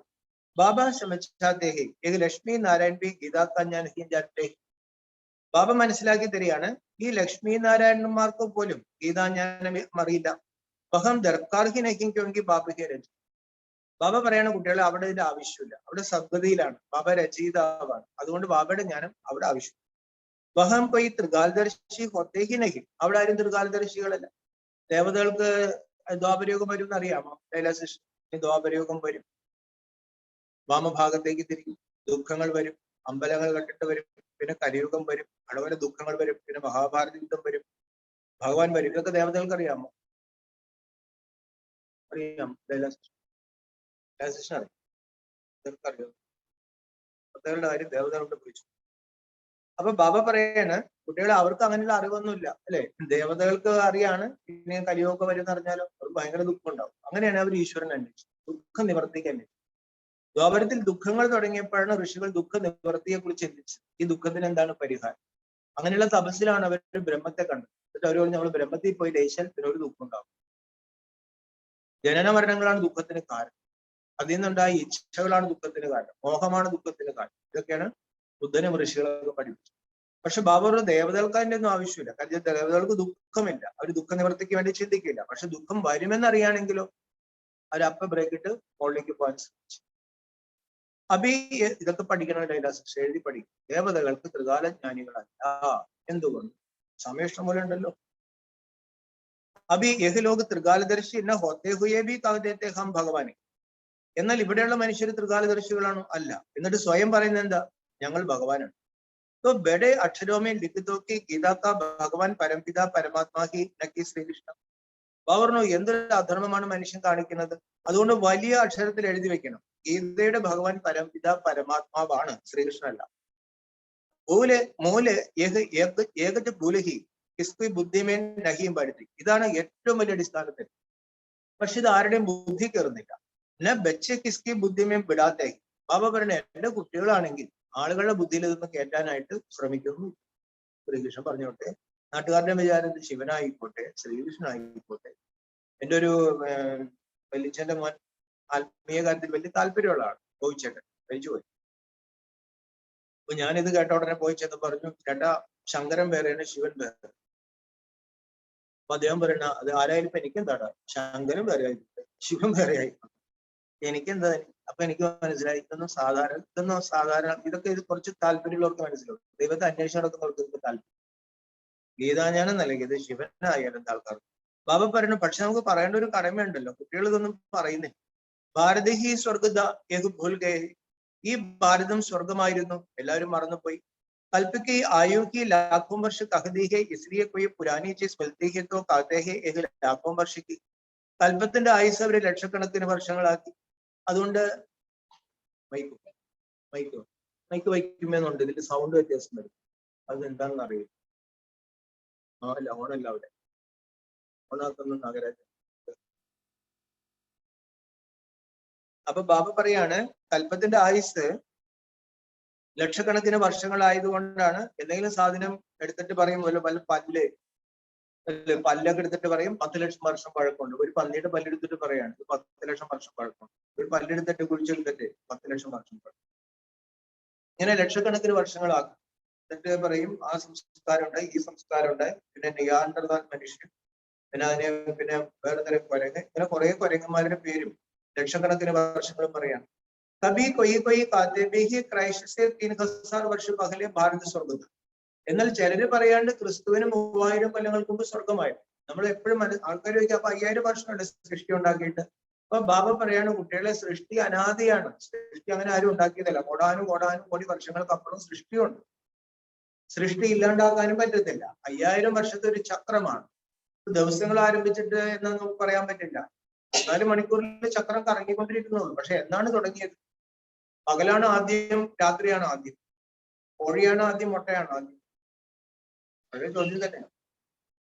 ബാബ സമച്ചാത്തേഹെ ഏക ലക്ഷ്മി നാരായൺ ബി ഗീതാക്കാൻ ജാത്തെ. ബാബ മനസ്സിലാക്കി തരികയാണ്, ഈ ലക്ഷ്മി നാരായണന്മാർക്ക് പോലും ഗീതാജ്ഞാനം അറിയില്ല. വഹം ദർക്കാർ ഹി നഹീം ക്യോങ്കി ബാബ ഹി രച. ബാബ പറയാണ്, കുട്ടികളെ അവിടെ ഇതിന്റെ ആവശ്യമില്ല, അവിടെ സദ്ഗതിയിലാണ്, ബാബ രചയിതാവാണ്, അതുകൊണ്ട് ബാബയുടെ ജ്ഞാനം അവിടെ ആവശ്യം. വഹം പോയി ത്രികാലദർശി ഹൊത്തേഹി നഹീം. അവിടെ ആരും ത്രികാലദർശികളല്ല. ദേവതകൾക്ക് ദ്വാപരയോഗം വരും എന്നറിയാമോ? കൈലാസി ദ്വാപരയോഗം വരും, വാമഭാഗത്തേക്ക് തിരിക്കും, ദുഃഖങ്ങൾ വരും, അമ്പലങ്ങൾ കണ്ടിട്ട് വരും, പിന്നെ കലിയുഗം വരും, അതുപോലെ ദുഃഖങ്ങൾ വരും, പിന്നെ മഹാഭാരത യുദ്ധം വരും, ഭഗവാൻ വരും. ഇതൊക്കെ ദേവതകൾക്ക് അറിയാമോ? അറിയാം. കൈലാസകൃഷ്ണൻ അറിയാം, ഇതൊക്കെ അറിയാം. ദേവതകളുടെ കാര്യം ദേവതകളുടെ കുറിച്ചു. അപ്പൊ ബാബ പറയാണ്, കുട്ടികളെ അവർക്ക് അങ്ങനെയുള്ള അറിവൊന്നുമില്ല അല്ലെ. ദേവതകൾക്ക് അറിയാണ്, പിന്നെ കലിയൊക്കെ വരും എന്ന് അറിഞ്ഞാലോ അവർക്ക് ഭയങ്കര ദുഃഖം ഉണ്ടാവും. അങ്ങനെയാണ് അവർ ഈശ്വരനെ അന്വേഷിച്ചത്, ദുഃഖം നിവർത്തിക്കാൻ അന്വേഷിച്ചത്. ദ്വാപരത്തിൽ ദുഃഖങ്ങൾ തുടങ്ങിയപ്പോഴാണ് ഋഷികൾ ദുഃഖ നിവൃത്തിയെ കുറിച്ച് ചിന്തിച്ചത്. ഈ ദുഃഖത്തിന് എന്താണ് പരിഹാരം? അങ്ങനെയുള്ള തപസ്സിലാണ് അവർ ബ്രഹ്മത്തെ കണ്ടത്. എന്നിട്ട് അവർ നമ്മൾ ബ്രഹ്മത്തിൽ പോയി ലയിച്ചാൽ പിന്നെ ഒരു ദുഃഖം ഉണ്ടാവും. ജനന മരണങ്ങളാണ് ദുഃഖത്തിന് കാരണം. അതിൽ നിന്നുണ്ടായ ഇച്ഛകളാണ് ദുഃഖത്തിന് കാരണം. മോഹമാണ് ദുഃഖത്തിന് കാരണം. ഇതൊക്കെയാണ് ബുദ്ധനും ഋഷികളൊക്കെ പഠിപ്പിച്ചത്. പക്ഷെ ബാബർ ദേവതകൾക്ക് അതിന്റെ ഒന്നും ആവശ്യമില്ല. കാരണം ദേവതകൾക്ക് ദുഃഖമില്ല. അവർ ദുഃഖ നിവൃത്തിക്ക് വേണ്ടി ചിന്തിക്കില്ല. പക്ഷെ ദുഃഖം വരുമെന്നറിയാണെങ്കിലോ അവരപ്പ ബ്രേക്ക് ഇട്ട് മുകളിലേക്ക് പോകാൻ ശ്രമിച്ചു. അപ്പൊ ഇതൊക്കെ പഠിക്കണമെങ്കിൽ അതിന്റെ എഴുതി പഠിക്കും. ദേവതകൾക്ക് ത്രികാല ജ്ഞാനികളല്ല. എന്തുകൊണ്ട്? സമയം പോലെ ഉണ്ടല്ലോ. അഭി യഹ് ലോക് ത്രികാലദർശി എന്ന ഹോത്തേ ഹുയേ ഭി കവതേത്തെ ഹം ഭഗവാനെ. എന്നാൽ ഇവിടെയുള്ള മനുഷ്യർ ത്രികാലദർശികളാണോ? അല്ല. എന്നിട്ട് സ്വയം പറയുന്നത് എന്താ? ഞങ്ങൾ ഭഗവാനാണ്. तो बड़े अक्षरों में लिख दो कि गीता का भगवान परमपिता परमात्मा ही न कि ശ്രീകൃഷ്ണ. പറഞ്ഞു എന്തൊരു അധർമ്മമാണ് മനുഷ്യൻ കാണിക്കുന്നത്. അതുകൊണ്ട് വലിയ അക്ഷരത്തിൽ എഴുതി വെക്കണം, ഗീതയുടെ ഭഗവാൻ പരംപിത പരമാത്മാവാണ്, ശ്രീകൃഷ്ണനല്ല. മൂലെ മൂലെ ഏകജ ഭൂലഹി കിസ്കി ബുദ്ധിമേൻ നഹിയും പഠിത്തി. ഇതാണ് ഏറ്റവും വലിയ അടിസ്ഥാനത്തിൽ. പക്ഷെ ഇത് ആരുടെയും ബുദ്ധി കയറുന്നില്ല. ന ബച്ചെ കിസ്കി ബുദ്ധിമേൻ വിടാത്തേ. ബാബ പറഞ്ഞ എന്റെ കുട്ടികളാണെങ്കിൽ ആളുകളുടെ ബുദ്ധിയിൽ ഇതൊന്ന് കയറ്റാനായിട്ട് ശ്രമിക്കുന്നു. ശ്രീകൃഷ്ണൻ പറഞ്ഞോട്ടെ, നാട്ടുകാരുടെ വിചാരം ശിവനായിക്കോട്ടെ ശ്രീകൃഷ്ണനായിക്കോട്ടെ. എൻ്റെ ഒരു വലിയച്ഛന്റെ മോൻ ആത്മീയ കാര്യത്തിൽ വലിയ താല്പര്യമുള്ള ആൾ, പോയിച്ചേട്ടൻ കഴിച്ചുപോയി. അപ്പൊ ഞാനിത് കേട്ട ഉടനെ പോയിച്ചെന്ന് പറഞ്ഞു, ചേട്ടാ ശങ്കരൻ വേറെയാണ് ശിവൻ വേറെ. അപ്പൊ അദ്ദേഹം പറയണ അത് ആരായാലും ഇപ്പൊ എനിക്കെന്താടാ, ശങ്കരൻ വേറെ ആയിക്കോട്ടെ ശിവൻ വേറെ ആയിക്കോട്ടെ, എനിക്കെന്താ. അപ്പൊ എനിക്ക് മനസ്സിലായി ഇതൊന്നും സാധാരണ ഇതൊക്കെ ഇത് കുറച്ച് താല്പര്യമുള്ളവർക്ക് മനസ്സിലാവും. ദൈവത്തെ അന്വേഷിച്ച് നടക്കുന്നവർക്ക് താല്പര്യം. ഗീതാജ്ഞാനം നൽകിയത് ശിവനായാലും ആൾക്കാർക്ക്. ബാബ പറയുന്നു, പക്ഷെ നമുക്ക് പറയേണ്ട ഒരു കടമയുണ്ടല്ലോ. കുട്ടികൾ ഇതൊന്നും പറയുന്നില്ല. ഭാരത ഹി സ്വർഗ ഭൂൽ ഗേ. ഈ ഭാരതം സ്വർഗമായിരുന്നു, എല്ലാവരും മറന്നുപോയി. കൽപ്പിക്ക് ആയു की लाखों वर्ष कहती है, इसलिए कोई पुरानी चीज मिलती है तो कहते हैं एक लाखों वर्ष की. കൽപ്പത്തിന്റെ ആയുസ് അവര് ലക്ഷക്കണക്കിന് വർഷങ്ങളാക്കി. അതുകൊണ്ട് മൈക്ക് വയ്ക്കുമെന്നുണ്ട്, ഇതിന്റെ സൗണ്ട് വ്യത്യാസം വരും. അതെന്താണെന്ന് അറിയില്ല. ഓണല്ല അവിടെ ഓണാക്കുന്ന നഗരാജ്. അപ്പൊ ബാബ പറയാണ്, കൽപ്പത്തിന്റെ ആയുസ് ലക്ഷക്കണക്കിന് വർഷങ്ങളായതുകൊണ്ടാണ്. എന്തെങ്കിലും സാധനം എടുത്തിട്ട് പറയുമ്പോൾ പല പല്ലൊക്കെ എടുത്തിട്ട് പറയും 10 ലക്ഷം വർഷം പഴക്കമുണ്ട്. ഒരു പന്നിയുടെ പല്ലെടുത്തിട്ട് പറയാണ് 10 ലക്ഷം വർഷം പഴക്കമുണ്ട്. ഒരു പല്ലെടുത്തിട്ട് കുഴിച്ചെടുത്തിട്ട് 10 ലക്ഷം വർഷം പഴക്കം. ഇങ്ങനെ ലക്ഷക്കണക്കിന് വർഷങ്ങളാക്കും. എന്നിട്ട് പറയും ആ സംസ്കാരം ഉണ്ടായി, ഈ സംസ്കാരം ഉണ്ടായി, പിന്നെ നിയാണ്ടർതാൽ മനുഷ്യൻ, പിന്നെ പിന്നെ വേറെ തരം കുരങ്ങ്, ഇങ്ങനെ കുറെ കുരങ്ങന്മാരുടെ പേരും ലക്ഷക്കണക്കിന് വർഷങ്ങൾ പറയാണ്. കബി കൊയ്യ് കാത്തേബി ക്രൈസ്റ്റ് 3000 വർഷം പകലെ ഭാരത സ്വർഗത്ത്. എന്നാൽ ചിലര് പറയാണ്ട് ക്രിസ്തുവിന് 3000 കൊല്ലങ്ങൾക്ക് മുമ്പ് സ്വർഗമായിരുന്നു. നമ്മൾ എപ്പോഴും ആൾക്കാർ ചോദിക്കുക അപ്പൊ 5000 വർഷമുണ്ട് സൃഷ്ടി ഉണ്ടാക്കിയിട്ട്. അപ്പൊ ബാബ പറയാണ്, കുട്ടികളെ സൃഷ്ടി അനാദിയാണ്. സൃഷ്ടി അങ്ങനെ ആരും ഉണ്ടാക്കിയതല്ല. കോടാനും കോടി വർഷങ്ങൾക്കപ്പുറം സൃഷ്ടിയുണ്ട്. സൃഷ്ടി ഇല്ലാണ്ടാക്കാനും പറ്റത്തില്ല. 5000 വർഷത്തെ ഒരു ചക്രമാണ്. ദിവസങ്ങൾ ആരംഭിച്ചിട്ട് എന്ന് നമുക്ക് പറയാൻ പറ്റില്ല. 4 മണിക്കൂറിൽ ചക്രം കറങ്ങിക്കൊണ്ടിരിക്കുന്നുള്ളൂ. പക്ഷെ എന്നാണ് തുടങ്ങിയത്? പകലാണ് ആദ്യം, രാത്രിയാണ് ആദ്യം? കോഴിയാണ് ആദ്യം, മുട്ടയാണ് ആദ്യം? അതേ ചോദ്യം തന്നെയാണ്.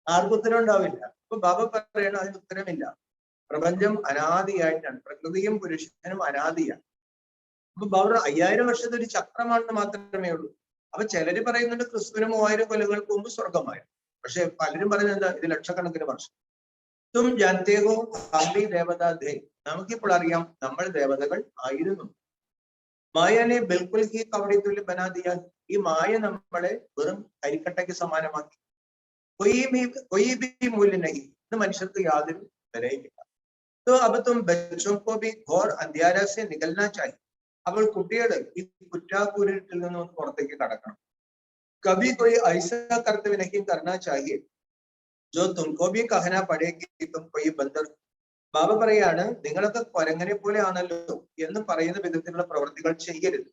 ആർക്കും ഉത്തരം ഉണ്ടാവില്ല. അപ്പൊ ബാബ പറയണ അതിന് ഉത്തരമില്ല. പ്രപഞ്ചം അനാദിയായിട്ടാണ്. പ്രകൃതിയും പുരുഷനും അനാദിയാണ്. അപ്പൊ ബാബ 5000 വർഷത്തെ ഒരു ചക്രമാണെന്ന് മാത്രമേ ഉള്ളൂ. അപ്പൊ ചിലര് പറയുന്നുണ്ട് ക്രിസ്തുവിന് 3000 കൊല്ലങ്ങൾക്ക് മുമ്പ് സ്വർഗമായിരുന്നു. പക്ഷെ പലരും പറയുന്നത് എന്താ, ഇത് ലക്ഷക്കണക്കിന് വർഷം. തും ജാനതേഹോ ഹംബി ദേവതാ ധേ. നമുക്കിപ്പോൾ അറിയാം നമ്മൾ ദേവതകൾ ആയിരുന്നു. മായനെ ബിൽക്കുൽ ഹി കവടിത്തുല്യ ബനാദിയ. ഈ മായ നമ്മളെ വെറും കരിക്കട്ടയ്ക്ക് സമാനമാക്കി. കൊയ് ബി മൂല്യം നഹി. ഇത് മനുഷ്യർക്ക് യാതൊരു വിലയില്ല. तो अब तुम बच्चों को भी घोर अंधियारा से निकलना चाहिए. അപ്പോൾ കുട്ടികൾ ഈ കുറ്റാക്കൂരിട്ടിൽ നിന്ന് പുറത്തേക്ക് കടക്കണം. कभी कोई ऐसा कर्तव्य नहीं करना चाहिए जो तुमको भी कहना पड़ेगी तुम कोई बंदर. ബാബ പറയാണ്, നിങ്ങളൊക്കെ കൊരങ്ങനെ പോലെ ആണല്ലോ എന്ന് പറയുന്ന വിധത്തിലുള്ള പ്രവർത്തികൾ ചെയ്യരുത്.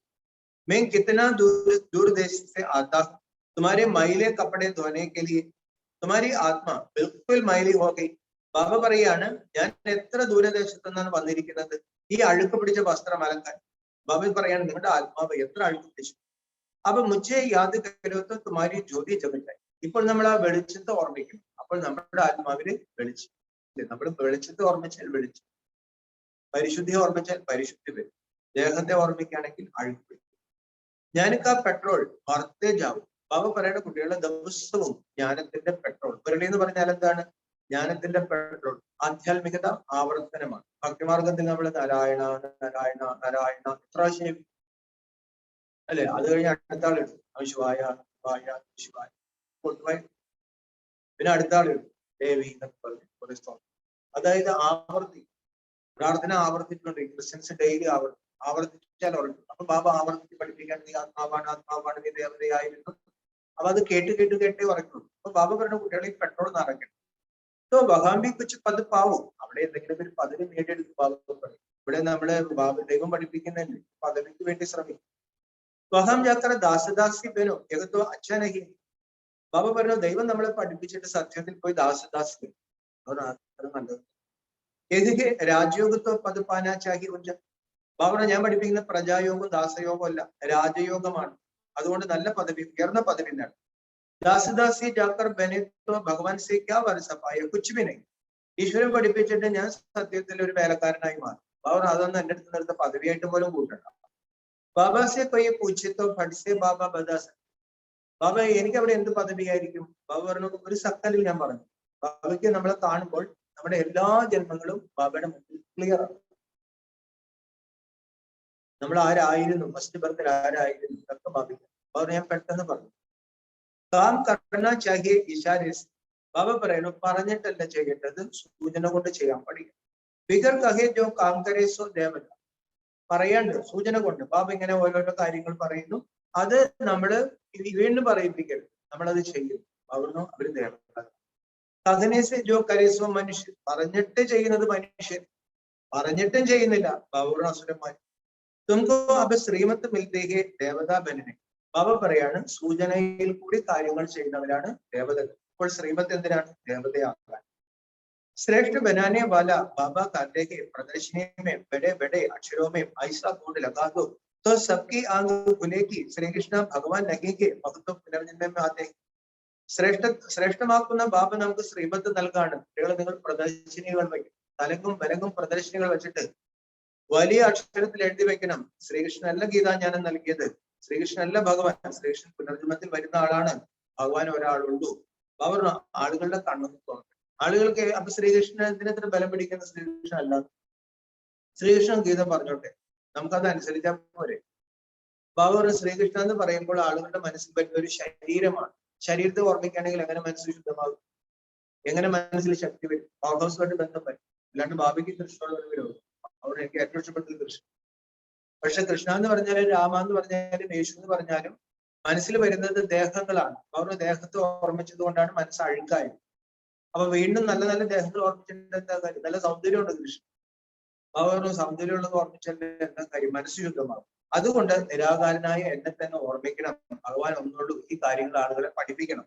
मैं कितना दूर देश से आता हूं, तुम्हारे मैले कपड़े धोने के लिए तुम्हारी आत्मा बिल्कुल मैली हो गई. ബാബ പറയാണ്, ഞാൻ എത്ര ദൂരദേശത്തു നിന്നാണ് വന്നിരിക്കുന്നത് ഈ അഴുക്ക് പിടിച്ച വസ്ത്രം അലക്കാൻ. ബാബ പറയാണ്, നിങ്ങളുടെ ആത്മാവ് എത്ര അഴുക്ക് പിടിച്ചു. അപ്പൊ മുझे യാദ് കരോ തോ തുമ്ഹാരി ജ്യോതി ജഗത്തായി. ഇപ്പോൾ നമ്മൾ ആ വെളിച്ചത്തെ ഓർമ്മിക്കണം. അപ്പോൾ നമ്മുടെ ആത്മാവിന് വെളിച്ചം. നമ്മൾ വെളിച്ചത്തെ ഓർമ്മിച്ചാൽ വെളിച്ചം, പരിശുദ്ധി ഓർമ്മിച്ചാൽ പരിശുദ്ധി വരും. ദേഹത്തെ ഓർമ്മിക്കുകയാണെങ്കിൽ അഴുക്ക് വരും. ഞാനിക്കാ പെട്രോൾ ഭർത്തേ ജാവും. ബാബ പറയുന്ന കുട്ടികളുടെ ദിവസവും ജ്ഞാനത്തിന്റെ പെട്രോൾ. മുരളി എന്ന് പറഞ്ഞാൽ എന്താണ്? ജ്ഞാനത്തിന്റെ പെട്രോൾ. ആധ്യാത്മികത ആവർത്തനമാണ്. ഭക്തിമാർഗത്തിൽ നമ്മൾ നാരായണ നാരായണ നാരായണ എത്ര പ്രാവശ്യം അല്ലെ? അത് കഴിഞ്ഞ് അടുത്ത ആൾ ഇടും ശിവായ ശിവായ ശിവായ കൊണ്ടുപോയി, പിന്നെ അടുത്ത ആൾ ഇടും ദേവി എന്നൊക്കെ പറഞ്ഞു. അതായത് ആവർത്തി പ്രാർത്ഥന ആവർത്തിച്ചുകൊണ്ടിരിക്കും. ക്രിസ്ത്യൻസ് ഡെയിലി ആവർത്തിച്ചാൽ ഉറങ്ങും. അപ്പൊ ബാബ ആവർത്തിച്ച് പഠിപ്പിക്കാൻ നീ ആത്മാവാണ് ആത്മാവാണ് നീ ദേവതയായിരുന്നു. അപ്പൊ അത് കേട്ട് കേട്ട് കേട്ടേ ഉറക്കുള്ളൂ. അപ്പൊ ബാബ പറഞ്ഞ കുട്ടികളെ പെട്രോൾ നിറയ്ക്കണം. तो वहां भी कुछ पद पाओ. അവിടെ എന്തെങ്കിലും ഒരു പദവി നേടിയെടുക്കും ബാബ പറയും. ഇവിടെ നമ്മള് ദൈവം പഠിപ്പിക്കുന്നതല്ലേ, പദവിക്ക് വേണ്ടി ശ്രമിക്കും. വഹാം ജാക്കറ ദാസദാസി ബനോ ഏകത്തോ അച്ഛ നഹി. ബാബ പറഞ്ഞു ദൈവം നമ്മളെ പഠിപ്പിച്ചിട്ട് സത്യത്തിൽ പോയി ദാസദാസി നല്ലത്. ഏതൊക്കെ രാജയോഗത്തോ പത് പാനാ ചാഹി ഉഞ്ച. ബാബ ഞാൻ പഠിപ്പിക്കുന്ന പ്രജായോഗം ദാസയോഗം അല്ല, രാജയോഗമാണ്. അതുകൊണ്ട് നല്ല പദവി, ഉയർന്ന പദവി നേടാം. ദാസദാസി ജാക്കർ ബനെ തോ ഭഗവാൻ സെ ക്യാ വരസപ്പായ കുച്ച് ബി നഹീ. ഈശ്വരൻ പഠിപ്പിച്ചിട്ട് ഞാൻ സത്യത്തിൽ ഒരു വേലക്കാരനായി മാറും. ബാബ അതൊന്നും എന്റെ അടുത്ത് നിർത്ത പദവിയായിട്ട് പോലും കൂട്ടണ്ട. ബാബ സെ കൊയ്യെ പൂച്ചിത്തോ ഫട്സെ ബാബ ബദാസ. ബാബ എനിക്ക് അവിടെ എന്ത് പദവിയായിരിക്കും? ബാബ പറഞ്ഞു ഒരു സക്കലിൽ ഞാൻ പറഞ്ഞു. ബാബയ്ക്ക് നമ്മളെ കാണുമ്പോൾ നമ്മുടെ എല്ലാ ജന്മങ്ങളും ബാബയുടെ മുന്നിൽ ക്ലിയർ ആണ്. നമ്മൾ ആരായിരുന്നു, ഫസ്റ്റ് ബർത്തിൽ ആരായിരുന്നു ഇതൊക്കെ ബാബയ്ക്ക്. ബാബ ഞാൻ പെട്ടെന്ന് പറഞ്ഞു. കാം കർണ ചാഹിയെ ഇഷാരേസ്. ബാബ പറയുന്നു പറഞ്ഞിട്ടല്ല ചെയ്യേണ്ടത്, സൂചന കൊണ്ട് ചെയ്യാൻ പഠിക്കും. ഫിഗർ കഹേ ജോ കാം കരേസോ ദേവത. പറയാണ്ട് സൂചന കൊണ്ട് ബാബ ഇങ്ങനെ ഓരോരോ കാര്യങ്ങൾ പറയുന്നു, അത് നമ്മള് വീണ്ടും പറയിപ്പിക്കരുത്, നമ്മളത് ചെയ്യും. അവിടുന്ന് അവര് ദേവത. കഥനേസ് ജോ കരേസോ മനുഷ്യൻ. പറഞ്ഞിട്ട് ചെയ്യുന്നത് മനുഷ്യൻ, പറഞ്ഞിട്ടും ചെയ്യുന്നില്ല ബാബയുടെ അസുരന്മാർ. തുമക്കോ അപ്പൊ ശ്രീമത്ത് മിൽദേഹെ ദേവതാ ബനനെ. ബാബ പറയാണ് സൂചനയിൽ കൂടി കാര്യങ്ങൾ ചെയ്യുന്നവരാണ് ദേവതകൾ. ഇപ്പോൾ ശ്രീമത്ത് എന്തിനാണ്? ദേവതയാകാൻ. श्रेष्ठ बनाने वाला बाबा कहते हैं प्रदर्शनी में बड़े बड़े अक्षरों में ऐसा बोर्ड लगा दो तो सबकी आंख खुलेगी, श्री कृष्ण भगवान लगेंगे, भक्त पुनर्जन्म में आते हैं. ശ്രേഷ്ഠമാക്കുന്ന ബാബ നമുക്ക് ശ്രീമത്ത് നൽകാണ്. കുട്ടികളെ നിങ്ങൾ പ്രദർശനികൾ വയ്ക്കും, തലങ്ങും വലങ്ങും പ്രദർശനികൾ വെച്ചിട്ട് വലിയ അക്ഷരത്തിൽ എഴുതി വെക്കണം, ശ്രീകൃഷ്ണനല്ല ഗീതാജ്ഞാനം നൽകിയത്, ശ്രീകൃഷ്ണനല്ല ഭഗവാൻ, ശ്രീകൃഷ്ണൻ പുനർജന്മത്തിൽ വരുന്ന ആളാണ്, ഭഗവാൻ ഒരാളുള്ളൂ. അവർ ആളുകളുടെ കണ്ണൊന്നും തോന്നും. ആളുകൾക്ക് അപ്പൊ ശ്രീകൃഷ്ണൻ ഇതിനെത്ര ബലം പിടിക്കുന്ന ശ്രീകൃഷ്ണൻ അല്ല. ശ്രീകൃഷ്ണൻ ഗീത പറഞ്ഞോട്ടെ, നമുക്കത് അനുസരിച്ചാൽ പോരെ. ബാബു ശ്രീകൃഷ്ണൻ എന്ന് പറയുമ്പോൾ ആളുകളുടെ മനസ്സിൽ പറ്റുന്ന ഒരു ശരീരമാണ്. ശരീരത്തെ ഓർമ്മിക്കുകയാണെങ്കിൽ എങ്ങനെ മനസ്സിൽ ശുദ്ധമാകും? എങ്ങനെ മനസ്സിൽ ശക്തി വരും? പവർ ഹൗസുമായിട്ട് ബന്ധം വരും. അല്ലാണ്ട് ബാബയ്ക്ക് കൃഷ്ണനോട് ഒരു വിരോധം. അവിടെ എനിക്ക് ഏറ്റവും ഇഷ്ടപ്പെട്ടത് കൃഷ്ണൻ. പക്ഷെ കൃഷ്ണ എന്ന് പറഞ്ഞാലും രാമ എന്ന് പറഞ്ഞാലും യേശു എന്ന് പറഞ്ഞാലും മനസ്സിൽ വരുന്നത് ദേഹങ്ങളാണ്. അവരുടെ ദേഹത്തെ ഓർമ്മിച്ചത് കൊണ്ടാണ് മനസ്സ് അഴുക്കായത്. അപ്പൊ വീണ്ടും നല്ല നല്ല ദേഹങ്ങൾ ഓർമ്മിച്ചിട്ട് എന്താ കാര്യം? നല്ല സൗന്ദര്യമുണ്ട് കൃഷ്ണൻ. അവർ സൗന്ദര്യമുള്ളത് ഓർമ്മിച്ചാൽ എന്താ കാര്യം? മനസ്സ് ശുദ്ധമാകും. അതുകൊണ്ട് നിരാകാരനായ എന്നെ തന്നെ ഓർമ്മിക്കണം. ഭഗവാൻ ഒന്നുള്ളൂ. ഈ കാര്യങ്ങൾ ആളുകളെ പഠിപ്പിക്കണം.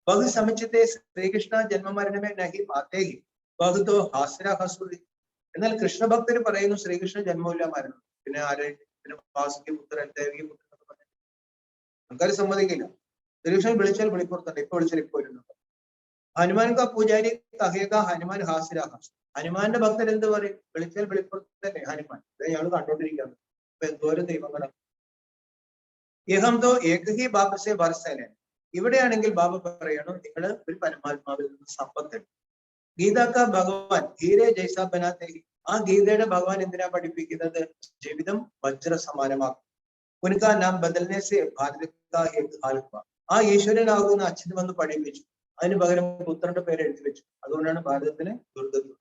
ബഹു സമുച്ചത്തെ ശ്രീകൃഷ്ണ ജന്മമരണമേ നഹി പാത്തേഹി ബഹുതോ ഹാസ്ര ഹസുരി. എന്നാൽ കൃഷ്ണഭക്തര് പറയുന്നു ശ്രീകൃഷ്ണ ജന്മമില്ല മരണം. പിന്നെ ആരെ? പിന്നെ വാസുകി പുത്രൻ, ദേവി പുത്രൻ എന്നൊക്കെ പറഞ്ഞു ആൾക്കാർ സമ്മതിക്കില്ല. ശ്രീകൃഷ്ണൻ വിളിച്ചാൽ വെളിപ്പുറത്തുണ്ട്, ഇപ്പൊ വിളിച്ചാൽ ഇപ്പൊ വരുന്നുണ്ട്. ഹനുമാൻ കാ പൂജാരി കഹേക ഹനുമാൻ ഹാസിര ഹാസ്. ഹനുമാന്റെ ഭക്തർ എന്ത് പറയും? വിളിച്ചാൽ വെളിപ്പുറത്തല്ലേ ഹനുമാൻ. ഇയാൾ കണ്ടോണ്ടിരിക്കുകയാണ്. ഇപ്പൊ എന്തോരം ദൈവങ്ങളാണ്. യഹം തോ ഏകഹി ബാബസെ വർസലെ. ഇവിടെയാണെങ്കിൽ ബാബ പറയണം നിങ്ങൾ ഒരു പരമാത്മാവിൽ നിന്ന് സമ്പത്തുണ്ട്. ഗീതാക്ക ഭഗവാൻ ഹീരെ ജൈസ ബനാത്തെ. ആ ഗീതയുടെ ഭഗവാൻ എന്തിനാ പഠിപ്പിക്കുന്നത്? ജീവിതം വജ്ര സമാനമാക്കും. ഉനക്കാ നാം ബദൽനെ സെ ഭാരത. ആ ഈശ്വരനാകുന്ന അച്ഛൻ വന്ന് പഠിപ്പിച്ചു, അതിന് പകരം പുത്രന്റെ പേര് എഴുതി വെച്ചു. അതുകൊണ്ടാണ് ഭാരതത്തിന് ദുർഗത്വം.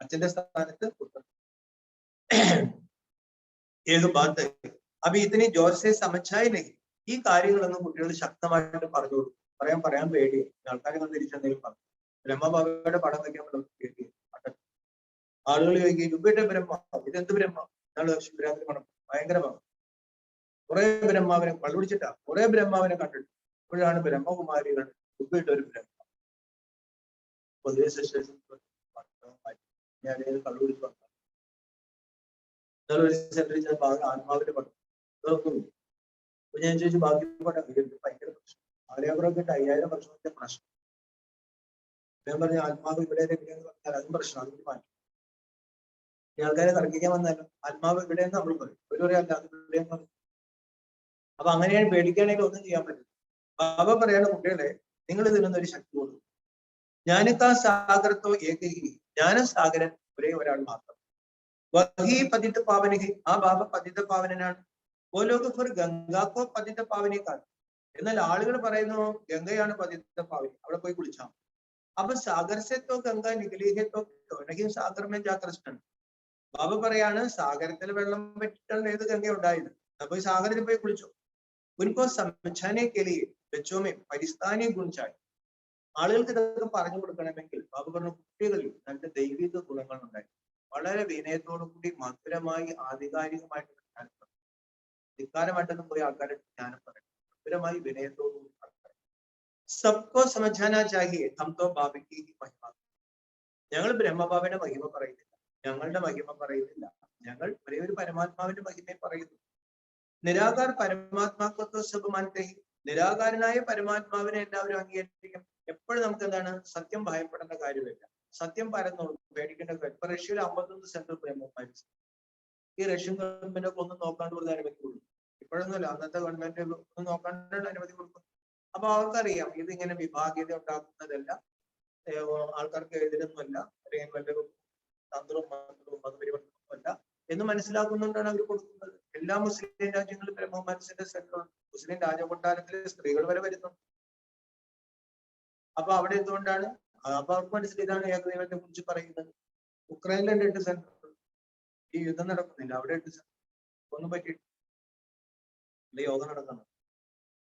അച്ഛന്റെ സ്ഥാനത്ത് പുത്രൻ. ഏത് ബാത്ത് അപ്പൊ ഇതിന് ജോർസെ സമച്ചായി. ഈ കാര്യങ്ങളൊന്നും കുട്ടികൾ ശക്തമായിട്ട് പറഞ്ഞു കൊടുക്കും. പറയാൻ പേടിയാണ്. ആൾക്കാരെ തിരിച്ചെന്തെങ്കിലും പറഞ്ഞു. ബ്രഹ്മബാബയുടെ പടം വയ്ക്കാൻ പേടി. ആളുകൾ ചോദിക്കും ഇവിടെ ബ്രഹ്മ, ഇതെന്ത് ബ്രഹ്മ? എന്നാണ് ശിവരാത്രി പണം ഭയങ്കരമാണ്. കുറെ ബ്രഹ്മാവിനെ കണ്ടുപിടിച്ചിട്ടാ, കുറെ ബ്രഹ്മാവിനെ കണ്ടിട്ട് ഇപ്പോഴാണ് ബ്രഹ്മകുമാരികൾ ഉപ്പിട്ട ഒരു ബ്രഹ്മ. പൊതുവെ ഞാൻ കണ്ടുപിടിച്ച് പറഞ്ഞു. ഒരു സെന്ററിൽ ആത്മാവിന്റെ പടം നോക്കുന്നു. അപ്പൊ ഞാൻ ചോദിച്ചു ബാക്കി പടം ഭയങ്കര പ്രശ്നം. ആലയപുറമൊക്കെ 5000 വർഷത്തെ പ്രശ്നം. ഞാൻ പറഞ്ഞു ആത്മാവ് ഇവിടെ എവിടെയെന്ന് പറഞ്ഞാൽ അതും പ്രശ്നം, അതിന് മാറ്റി. ഈ ആൾക്കാരെ തർക്കിക്കാൻ വന്നാലും ആത്മാവ് ഇവിടെയെന്ന് നമ്മൾ പറയും, ഒരു അല്ല അത് ഇവിടെയെന്ന് പറയും. അപ്പൊ അങ്ങനെയാണ് പേടിക്കുകയാണെങ്കിൽ ഒന്നും ചെയ്യാൻ പറ്റില്ല. ബാബ പറയാണ് കുട്ടികളെ, നിങ്ങൾ ഇതിനൊന്നൊരു ശക്തി കൊടുക്കും. ജ്ഞാനിക്കാ സാഗരത്തോ ഏകഹി, ജ്ഞാനസാഗരൻ ഒരേ ഒരാൾ മാത്രം. വഹി പതിത പാവനഹി, ആ ബാബ പതിത പാവനനാണ്. ഓ ലോക ഫിർ ഗംഗാക്കോ പതിത പാവനേക്കാൾ. എന്നാൽ ആളുകൾ പറയുന്നു ഗംഗയാണ് പതിത പാവനി, അവിടെ പോയി കുളിച്ചാൽ. അപ്പൊ സാഗർ സെ തോ ഗംഗ നികലി ഹെ തോ ക്യോं സാഗർ മേ ജാ കൃഷ്ണൻ. ബാബ പറയാണ് സാഗരത്തിൽ വെള്ളം പറ്റിയിട്ടാണ് ഏത് ഗംഗ ഉണ്ടായത്, അപ്പൊ സാഗരത്തിൽ പോയി കുളിച്ചു. ഉनको समझाने के लिए बच्चों में परिस्तानी गुण चाहिए. ആളുകൾക്ക് ഇതൊക്കെ പറഞ്ഞു കൊടുക്കണമെങ്കിൽ ബാബ പറഞ്ഞ കുട്ടികളിൽ നല്ല ദൈവിക ഗുണങ്ങൾ ഉണ്ടായി. വളരെ വിനയത്തോടു കൂടി മധുരമായി ആധികാരികമായിട്ട് ധിക്കാരമായിട്ടൊന്നും പോയി ആൾക്കാരെ ജ്ഞാനം പറയും. മധുരമായി വിനയത്തോടുകൂടി സബ്കോ സമझाना चाहिए हम तो बाबा की महिमा. ഞങ്ങൾ ബ്രഹ്മബാബയുടെ മഹിമ പറയുന്നില്ല, ഞങ്ങളുടെ മഹിമ പറയുന്നില്ല, ഞങ്ങൾ ഒരേ ഒരു പരമാത്മാവിന്റെ മഹിമയെ പറയുന്നു. നിരാകാർ പരമാത്മാക്കത്വ സബ്, നിരാകാരനായ പരമാത്മാവിനെ എല്ലാവരും അംഗീകരിക്കും. എപ്പോഴും നമുക്ക് എന്താണ്, സത്യം ഭയപ്പെടേണ്ട കാര്യമില്ല, സത്യം പരന്നോളൂ, പേടിക്കേണ്ട കാര്യം. ഇപ്പൊ റഷ്യയിൽ 51 സെൻട്രൽ ബ്രഹ്മമാരി, ഈ റഷ്യൻ ഗവൺമെന്റ് ഒക്കെ ഒന്നും നോക്കാണ്ട് ഒരു അനുമതി കൊടുക്കും. ഇപ്പോഴൊന്നുമില്ല, അന്നത്തെ ഗവൺമെന്റ് ഒന്നും നോക്കാണ്ട് അനുമതി കൊടുക്കും. അപ്പൊ അവർക്കറിയാം ഇതിങ്ങനെ വിഭാഗീയത ഉണ്ടാക്കുന്നതല്ല, ആൾക്കാർക്ക് എതിരൊന്നുമല്ല, അല്ലെങ്കിൽ വല്ല തന്ത്രവും മന്ത്രവും മതപരിവർത്തനവുമല്ല എന്ന് മനസ്സിലാക്കുന്നുകൊണ്ടാണ് അവർ കൊടുക്കുന്നത്. എല്ലാ മുസ്ലിം രാജ്യങ്ങളും ബ്രഹ്മമാനസിന്റെ സെന്റർ, മുസ്ലിം രാജകൊട്ടാരത്തിലെ സ്ത്രീകൾ വരെ വരുന്നു. അപ്പൊ അവിടെ എന്തുകൊണ്ടാണ്, അപ്പൊ അവർക്ക് മനസ്സിലായി ഇതാണ് ഏകദൈവത്തെ കുറിച്ച് പറയുന്നത്. ഉക്രൈനിലുണ്ട് 8 സെന്റർ, ഈ യുദ്ധം നടക്കുന്നില്ല, അവിടെ 8 സെന്റർ ഒന്നും പറ്റിയിട്ടില്ല, യോഗം നടക്കണം.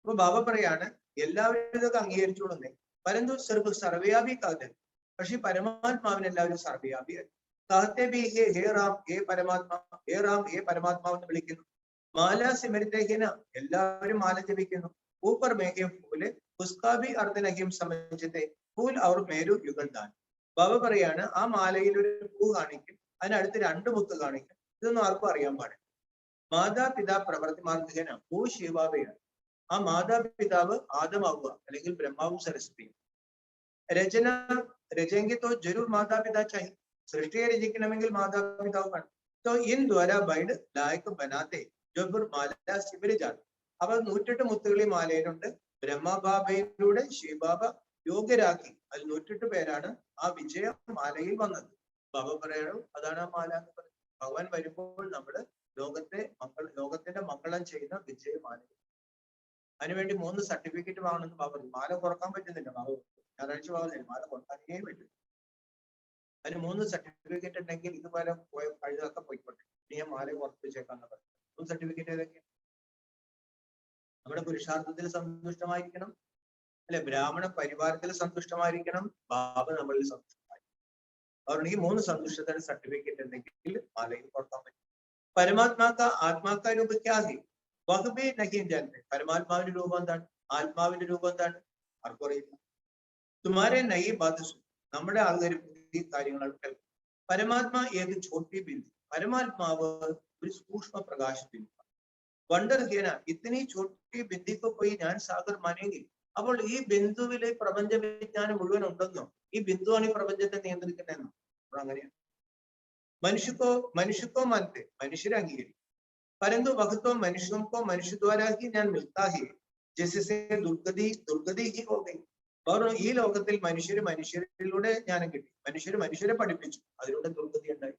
അപ്പൊ ബാബ പറയാണ് എല്ലാവരും ഇതൊക്കെ അംഗീകരിച്ചോളുന്നേ, പരന്തു സർവ്വവ്യാപി കാതൽ, പക്ഷെ പരമാത്മാവിന് എല്ലാവരും സർവ്വവ്യാപിയായി. कहते भी हे राम, हे പരമാത്മാ, ഹേ റാം, ഹേ പരമാത്മാവെന്ന് വിളിക്കുന്നു. മാല സിമരിതഹീന, എല്ലാവരും മാല ജപിക്കുന്നു. ഊപ്പർ മേഘം ഫൂല് പുസ്കാഭി അർദ്ധനഹ്യം സമഞ്ചത്തെ ഫൂൽ അവർ മേരു യുഗൽദാൻ. ബാബ പറയാണ് ആ മാലയിൽ ഒരു പൂ കാണിക്കും, അതിനടുത്ത് 2 മുത്ത് കാണിക്കും. ഇതൊന്നും ആർക്കും അറിയാൻ പാടില്ല. മാതാപിതാ പ്രവർത്തി മാർഗേന പൂ ശിവാബയാണ്. ആ മാതാപിതാവ് ആദമാവുക, അല്ലെങ്കിൽ ബ്രഹ്മാവും സരസ്വതിയും. രചന രചെങ്കി തോ ജരൂർ മാതാപിതാ ചാഹി, സൃഷ്ടിയെ രചിക്കണമെങ്കിൽ മാതാപിതാവ് വേണം. तो इन द्वारा बैड लायक बनाते जो फिर माला शिविर जाते. അവർ 108 മുത്തുകളി മാലയിലുണ്ട്. ബ്രഹ്മബാബയിലൂടെ ശിവബാബ യോഗ്യരാക്കി. അതിൽ 108 പേരാണ് ആ വിജയ മാലയിൽ വന്നത്. ബാബ പറയണം അതാണ് ആ മാല എന്ന് പറയുന്നത്. ഭഗവാൻ വരുമ്പോൾ നമ്മള് ലോകത്തിന്റെ മംഗളം ചെയ്യുന്ന വിജയമാല. അതിനുവേണ്ടി 3 സർട്ടിഫിക്കറ്റ് വാങ്ങണമെന്ന് ബാബ പറഞ്ഞു. മാല കുറക്കാൻ പറ്റുന്നില്ല, ബാബ ഞായറാഴ്ച വാങ്ങുന്നില്ല, മാല കുറക്കാനേ പറ്റും. അതിന് 3 സർട്ടിഫിക്കറ്റ് ഉണ്ടെങ്കിൽ ഇതുപോലെ പോയ കഴുതൊക്കെ പോയിക്കോട്ടെ, ഞാൻ മാല ഉറപ്പിച്ചേക്കാന്ന് പറഞ്ഞു. 3 സർട്ടിഫിക്കറ്റ് ഏതൊക്കെയാണ്? നമ്മുടെ പുരുഷാർത്ഥത്തിൽ സന്തുഷ്ടമായിരിക്കണം, അല്ലെ, ബ്രാഹ്മണ പരിവാരത്തിൽ സന്തുഷ്ടമായിരിക്കണം, ബാബ നമ്മളിൽ സന്തുഷ്ടമായിരിക്കണം. അതുകൊണ്ട് ഈ 3 സന്തുഷ്ടത്തിന് സർട്ടിഫിക്കറ്റ് ഉണ്ടെങ്കിൽ മാലയിൽ കൊടുക്കാൻ പറ്റും. പരമാത്മാക്ക ആത്മാക്ക രൂപയ്ക്കാകെ വഹബേ നഹീം ജാനത്തെ, പരമാത്മാവിന്റെ രൂപം എന്താണ്, ആത്മാവിന്റെ രൂപം എന്താണ്, ആർക്കും അറിയില്ല. തുമാരെ നയി ബാധസു, നമ്മുടെ ആൾക്കാർ ഈ കാര്യങ്ങൾ കേൾക്കും. പരമാത്മാ ഏത് ചോട്ടി ബിന്ദു, പരമാത്മാവ് ഒരു സൂക്ഷ്മ പ്രകാശ ബിന്ദു. വണ്ടർ ഹേന ഇത്തിനി ചോട്ടി ബിന്ദുക്ക് പോയി ഞാൻ സാഗർ മാനെങ്കിൽ, അപ്പോൾ ഈ ബിന്ദുവിലെ പ്രപഞ്ച വിജ്ഞാനം മുഴുവൻ ഉണ്ടെന്നോ, ഈ ബിന്ദുവാണ് ഈ പ്രപഞ്ചത്തെ നിയന്ത്രിക്കുന്നതെന്നോ? അപ്പോൾ അങ്ങനെയാണ്. മനുഷ്യക്കോ മാനത്തെ, മനുഷ്യരെ അംഗീകരിക്കും. പരന്തു വഹത്തോ മനുഷ്യക്കോ മനുഷ്യദ്വാരാഹി ഞാൻ മിൽത്താഹി ജെസിസെ ദുർഗതി ഹി ഹോ ഗയി. കാരണം ഈ ലോകത്തിൽ മനുഷ്യരിലൂടെ ജ്ഞാനം കിട്ടി, മനുഷ്യരെ പഠിപ്പിച്ചു, അതിലൂടെ ദുർഗതി ഉണ്ടായി.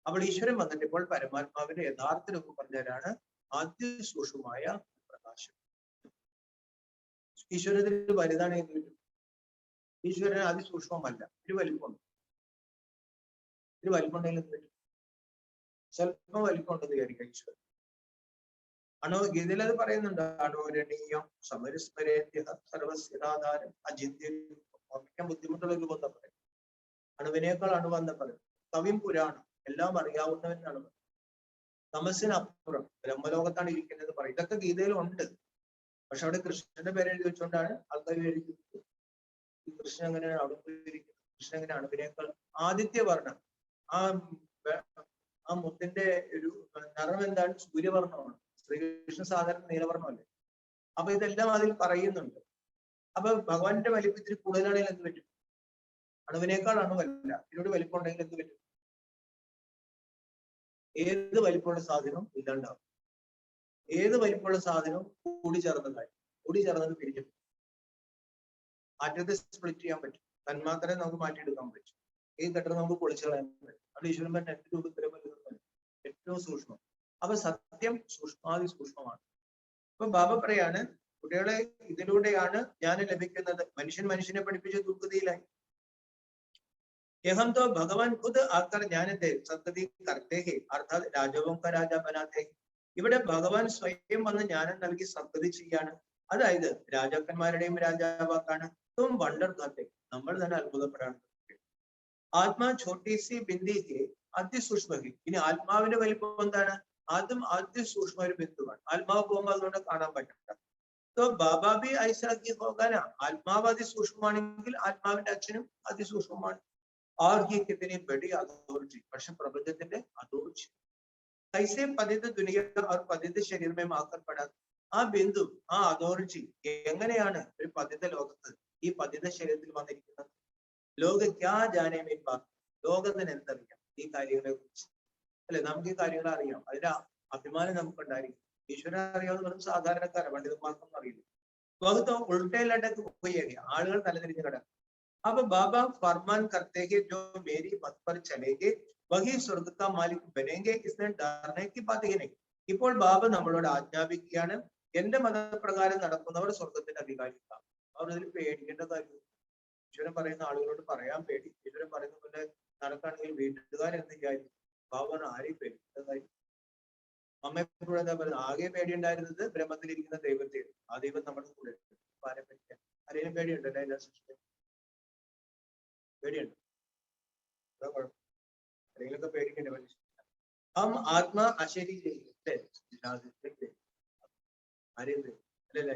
അപ്പോൾ ഈശ്വരൻ വന്നിട്ട് ഇപ്പോൾ പരമാത്മാവിന്റെ യഥാർത്ഥ രൂപം പറഞ്ഞവരാണ് അതിസൂക്ഷ്മമായ പ്രകാശം. ഈശ്വരത്തിന് വലുതാണ് എന്ന് പറ്റും. ഈശ്വരന് അതിസൂക്ഷ്മമല്ല, ഒരു വലിപ്പമുണ്ട്. ഒരു വലിപ്പമുണ്ടെങ്കിൽ എന്ത് പറ്റും? സ്വല്പം വലിപ്പമുണ്ടെന്ന് വിചാരിക്കാം ഈശ്വരൻ. ഗീതയിൽ അത് പറയുന്നുണ്ട്, അണോരണീയം സമരസ്മരേത്യ സർവസ്യധാരം അജിന്ത്യം. ഓർമ്മിക്കാൻ ബുദ്ധിമുട്ടുള്ള ഒരു ബന്ധം പറയും. അണുവിനേക്കാൾ അണുബന്ധം പറയും. കവിയും പുരാണം, എല്ലാം അറിയാവുന്നവനാണ്. തമസിനപ്പുറം ബ്രഹ്മലോകത്താണ് ഇരിക്കുന്നത് പറയും. ഇതൊക്കെ ഗീതയിലുണ്ട്. പക്ഷെ അവിടെ കൃഷ്ണന്റെ പേര് എഴുതി വെച്ചുകൊണ്ടാണ് ആൾക്കാർ എഴുതിക്കുന്നത്. ഈ കൃഷ്ണൻ എങ്ങനെയാണ് അവിടെ പോയിരിക്കുന്നത്? കൃഷ്ണൻ എങ്ങനെ അണുവിനേക്കാൾ ആദിത്യവർണ്ണം, ആ മുത്തിന്റെ ഒരു നിറം എന്താണ്? സൂര്യവർണ്ണമാണ്. ശ്രീകൃഷ്ണ സാധാരണ നീലവർണ്ണമല്ലേ. അപ്പൊ ഇതെല്ലാം അതിൽ പറയുന്നുണ്ട്. അപ്പൊ ഭഗവാന്റെ വലിപ്പം ഇത്തിരി കൂടുതലാണെങ്കിൽ എന്ത് പറ്റും? അണുവിനേക്കാൾ അണുവല്ല, ഇതിനോട് വലിപ്പം ഉണ്ടെങ്കിൽ എന്ത് പറ്റും? ഏത് വലിപ്പമുള്ള സാധനവും ഇല്ലാണ്ടാവും. ഏത് വലിപ്പമുള്ള സാധനവും കൂടി ചേർന്നതായി. കൂടി ചേർന്നത് പിരിഞ്ഞു. ആറ്റത്തെ സ്പ്ലിറ്റ് ചെയ്യാൻ പറ്റും, തന്മാത്രയെ നമുക്ക് മാറ്റിയെടുക്കാൻ പറ്റും, ഈ കെട്ടർ നമുക്ക് പൊളിച്ചു കളയാൻ പറ്റും. അത് ഈശ്വരൻ പറഞ്ഞ ഏറ്റവും സൂക്ഷ്മം. അപ്പൊ സത്യം സൂക്ഷ്മമാണ്. അപ്പൊ ബാബ പറയാണ് കുട്ടികളെ ഇതിലൂടെയാണ് ജ്ഞാനം ലഭിക്കുന്നത്. മനുഷ്യനെ പഠിപ്പിച്ച് ദുർഗതിയിലായി. യഹം തോ ഭഗവാൻ ഖുദ് ആക്കർ ജ്ഞാനത്തെ സദ്ഗതി കർത്തേ ഹെ അർത്ഥാത് രാജാവും ക രാജ ബനാത്തെ. ഇവിടെ ഭഗവാൻ സ്വയം വന്ന് ജ്ഞാനം നൽകി സദ്ഗതി ചെയ്യാണ്. അതായത് രാജാക്കന്മാരുടെയും രാജാവാക്കാണ്. തും വണ്ടർ ഖാത്തെ, നമ്മൾ തന്നെ അത്ഭുതപ്പെടാണ്. ആത്മാ ഛോട്ടി സി ബിന്ദി ഹെ അതിസൂക്ഷ്മ ഹെ. ഇനി ആത്മാവിന്റെ വലിപ്പം എന്താണ്? അതും അതിസൂക്ഷ്മ ഒരു ബിന്ദുവാണ്. ആത്മാവ് പോകുമ്പോൾ അതുകൊണ്ട് കാണാൻ പറ്റില്ല. तो बाबा भी ऐसा की होगा ना, आत्माव അതിസൂക്ഷ്മമാണെങ്കിൽ ആത്മാവിന്റെ അച്ഛനും അതിസൂക്ഷ്മമാണ്. और ये कितनी बड़ी अथॉरिटी, പക്ഷെ പ്രപഞ്ചത്തിന്റെ അതോറിറ്റി. कैसे पतित दुनिया और पतित शरीर में आकर पड़ा. ആ ബിന്ദു, ആ അതോറിറ്റി എങ്ങനെയാണ് ഒരു പതിത ലോകത്ത് ഈ പതിത ശരീരത്തിൽ വന്നിരിക്കുന്നത്? ലോക ക്യാ ജാനേ മേ ബാ, ലോകത്തിന് എന്തറിയാം ഈ കാര്യങ്ങളെ കുറിച്ച്? അല്ലെ, നമുക്ക് ഈ കാര്യങ്ങൾ അറിയാം, അതിന്റെ അഭിമാനം നമുക്കുണ്ടായിരിക്കും. ഈശ്വരൻ അറിയാവുന്ന വെറും സാധാരണക്കാരാണ്, പണ്ഡിതന്മാർക്കൊന്നും അറിയില്ല. വകുത്തോ ഉൾട്ടയിലടക്ക് പോയി ആളുകൾ തലതിരിഞ്ഞ് കിടക്കും. അപ്പൊ ബാബ ഫർമാൻ കർത്തേക്ക് ജോ മേരി മത് പർ ചലേഗെ വഹി സ്വർഗ്ഗ കാ മാലിക് ബനേംഗെ ഇസ്നെ ഡർനെ കി ബാത് ഹി നഹീ. ഇപ്പോൾ ബാബ നമ്മളോട് ആജ്ഞാപിക്കുകയാണ്, എന്റെ മതപ്രകാരം നടക്കുന്നവർ സ്വർഗത്തിന്റെ അധികാരികളാണ്. അവർ ഇതിൽ പേടിക്കേണ്ട കാര്യം. ഈശ്വരൻ പറയുന്ന ആളുകളോട് പറയാൻ പേടി. ഈശ്വരൻ പറയുന്ന പോലെ നടക്കുകയാണെങ്കിൽ വീട്ടുകാരെന്ത് വിചാരിക്കും? ബാബ ആരെയും പേടിക്കേണ്ട കാര്യം. അമ്മയെപ്പോഴും എന്താ പറയുന്നത്? ആകെ പേടിയുണ്ടായിരുന്നത് ബ്രഹ്മത്തിലിരിക്കുന്ന ദൈവത്തെ. ആ ദൈവം നമ്മുടെ കൂടെ ആരെ പറ്റിക്കാൻ ആരെയും പേടിയുണ്ട്? എല്ലാ സൃഷ്ടി പേടിയുണ്ട്. അതാ കുഴപ്പം. ആരെങ്കിലൊക്കെ പേടിക്കേണ്ട മനുഷ്യൻ. ഹം ആത്മാ അശരീ ആരെയും അല്ലല്ല.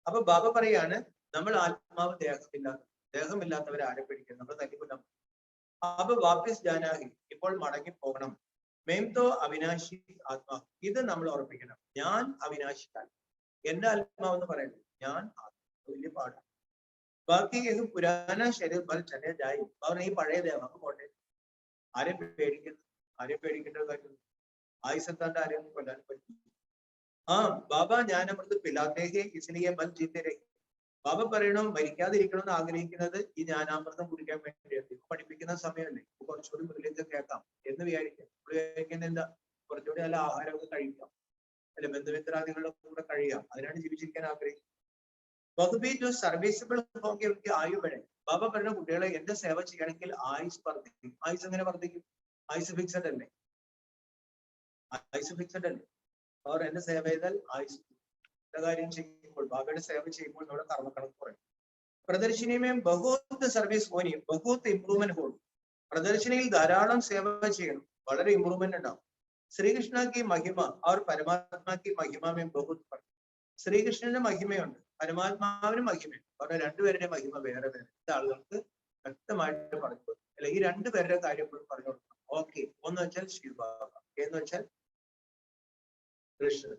അപ്പൊ ബാബ പറയാണ്, നമ്മൾ ആത്മാവ് ദേഹമില്ലാത്തവരെ ആരെ പേടിക്കണം? നമ്മൾ തല്ലിക്കൊല്ലാൻ. അപ്പൊ വാപ്പിസ് ജാനാഹി, ഇപ്പോൾ മടങ്ങി പോകണം. മേം തോ അവിനാശി ആത്മാ, ഇത് നമ്മൾ ഉറപ്പിക്കണം. ഞാൻ അവിനാശിക്കാണ്, എന്റെ ആത്മാവ് എന്ന് പറയുന്നത് ഞാൻ വലിയ പാടാണ്. ബാക്കി ഇത് പുരാന ശരീരം പോലെ തന്നെ ജായി. അവർ ഈ പഴയ ദേഹം പോട്ടെ. ആരെയും പേടിക്കുന്നു? ആരെയും പേടിക്കേണ്ട കാര്യം? ആയുസത്താണ്ട് ആരെയും കൊല്ലാൻ പറ്റും? ആ ബാബ ജ്ഞാനമൃത് പിലാത്തേക്ക് ഇസ്ലിയെ ബൽ ജീത്തേ. ബാബ പറയണം, മരിക്കാതിരിക്കണം എന്ന് ആഗ്രഹിക്കുന്നത് ഈ ജ്ഞാനാമൃതം കുടിക്കാൻ വേണ്ടിയാണ്. പഠിപ്പിക്കുന്ന സമയമല്ലേ, കുറച്ചുകൂടി മുന്നിലേക്ക് കേൾക്കാം എന്ന് വിചാരിക്കാം. വിചാരിക്കുന്നത് എന്താ? കുറച്ചുകൂടി നല്ല ആഹാരമൊക്കെ കഴിക്കാം, അല്ല ബന്ധുമിത്രാദികളുടെ കൂടെ കഴിയാം. അതിനാണ് ജീവിച്ചിരിക്കാൻ ആഗ്രഹിക്കുന്നത്. ബഹുബി ജോ സർവീസബിൾ ഹോങ്കി ഉനക്കി ആയു ബഡേ. ബാബ പറയുന്ന കുട്ടികളെ എന്റെ സേവ ചെയ്യണമെങ്കിൽ ആയുസ് വർദ്ധിക്കും. ആയുസ് എങ്ങനെ വർദ്ധിക്കും? ആയുസ് ഫിക്സഡ് അല്ലേ? ആയുസ് ഫിക്സഡ് അല്ലേ? അവർ എന്റെ സേവ ചെയ്താൽ ആയുസ്. കാര്യം ചെയ്യുമ്പോൾ, ബാബയുടെ സേവ ചെയ്യുമ്പോൾ നമ്മുടെ കർമ്മക്കണക്ക് കുറയും. പ്രദർശിനിമേ ബഹുത്ത് സർവീസ് ഹോനി, ബഹുത്ത് ഇംപ്രൂവ്മെന്റ് ഹോണി. പ്രദർശനിയിൽ ധാരാളം സേവ ചെയ്യണം, വളരെ ഇംപ്രൂവ്മെന്റ് ഉണ്ടാവും. ശ്രീകൃഷ്ണക്ക് മഹിമ അവർ പരമാത്മാക്ക് മഹിമമേ ബഹുത്ത്. ശ്രീകൃഷ്ണന്റെ മഹിമയുണ്ട്, പരമാത്മാവിന് മഹിമയുണ്ട്. അവരുടെ രണ്ടുപേരുടെ മഹിമ വേറെ വേറെ. ആളുകൾക്ക് വ്യക്തമായിട്ട് പറഞ്ഞു കൊടുക്കും. അല്ല, ഈ രണ്ടുപേരുടെ കാര്യം എപ്പോഴും പറഞ്ഞു കൊടുക്കണം. ഓക്കെ, ഒന്ന് വെച്ചാൽ ശിവബാബ, എന്ന് വെച്ചാൽ കൃഷ്ണൻ.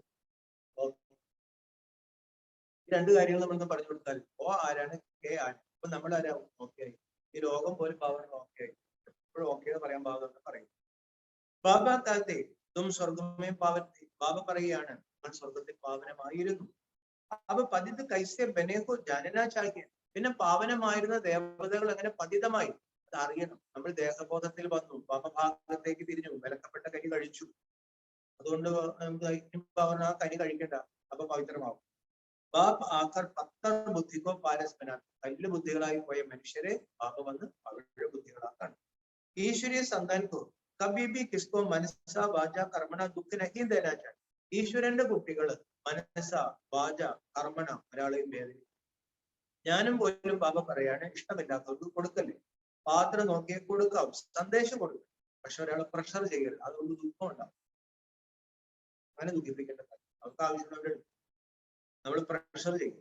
രണ്ട് കാര്യങ്ങൾ നമ്മൾ പറഞ്ഞു കൊടുത്താൽ ഓ ആരാണ്, കെ ആണ്. അപ്പൊ നമ്മൾ ആരാവും? ഓക്കെ ആയി. ഈ ലോകം പോലും പാവം ഓക്കെ ആയി. എപ്പോഴും ഓക്കെ എന്ന് പറയാൻ പാവം പറയും. ബാബ കാലത്തെ തും സ്വർഗമേ പാവത്തി. ബാബ പറയുകയാണ്, നമ്മൾ സ്വർഗത്തിൽ പാവനമായിരുന്നു. അപ്പൊ പതിത് കൈസെ ബനേഹോ ജാനനാ ചാഹിയെ. പിന്നെ പാവനമായിരുന്ന ദേവതകൾ എങ്ങനെ പതിതമായി അത് അറിയണം. നമ്മൾ ദേഹബോധത്തിൽ വന്നു, വാമഭാഗത്തേക്ക് തിരിഞ്ഞു, വിലക്കപ്പെട്ട കനി കഴിച്ചു. അതുകൊണ്ട് പാവന ആ കനി കഴിക്കണ്ട, അപ്പൊ പവിത്രമാവും. ബാബ് ആക്കർ പത്തർ ബുദ്ധിക്കോ പാരസ്പനാണ്. കല്ല് ബുദ്ധികളായി പോയ മനുഷ്യരെ ബാബ വന്ന് അവരുടെ ബുദ്ധികളാക്കാണ്. ഈശ്വരീയ സന്താൻകോ കബി ബി കിസ്കോ മനസ്സ വാച കർമ്മണ ദുഃഖ നഹീ ദേനാ ചാഹിയെ. ഈശ്വരന്റെ കുട്ടികള് മനസ്സ വാച കർമ്മണ ഒരാളെയും വേദന. ഞാനും പോലും ബാബ പറയാണ്, ഇഷ്ടമില്ലാത്തവർക്ക് കൊടുക്കല്ലേ. പാത്രം നോക്കിയേ കൊടുക്കാം, സന്ദേശം കൊടുക്കും, പക്ഷെ ഒരാളെ പ്രഷർ ചെയ്യരുത്. അതുകൊണ്ട് ദുഃഖം ഉണ്ടാവും. അങ്ങനെ ദുഃഖിപ്പിക്കേണ്ട കാര്യം അവർക്ക് ആവശ്യമുള്ളവരുടെ നമ്മൾ പ്രഷർ ചെയ്യും.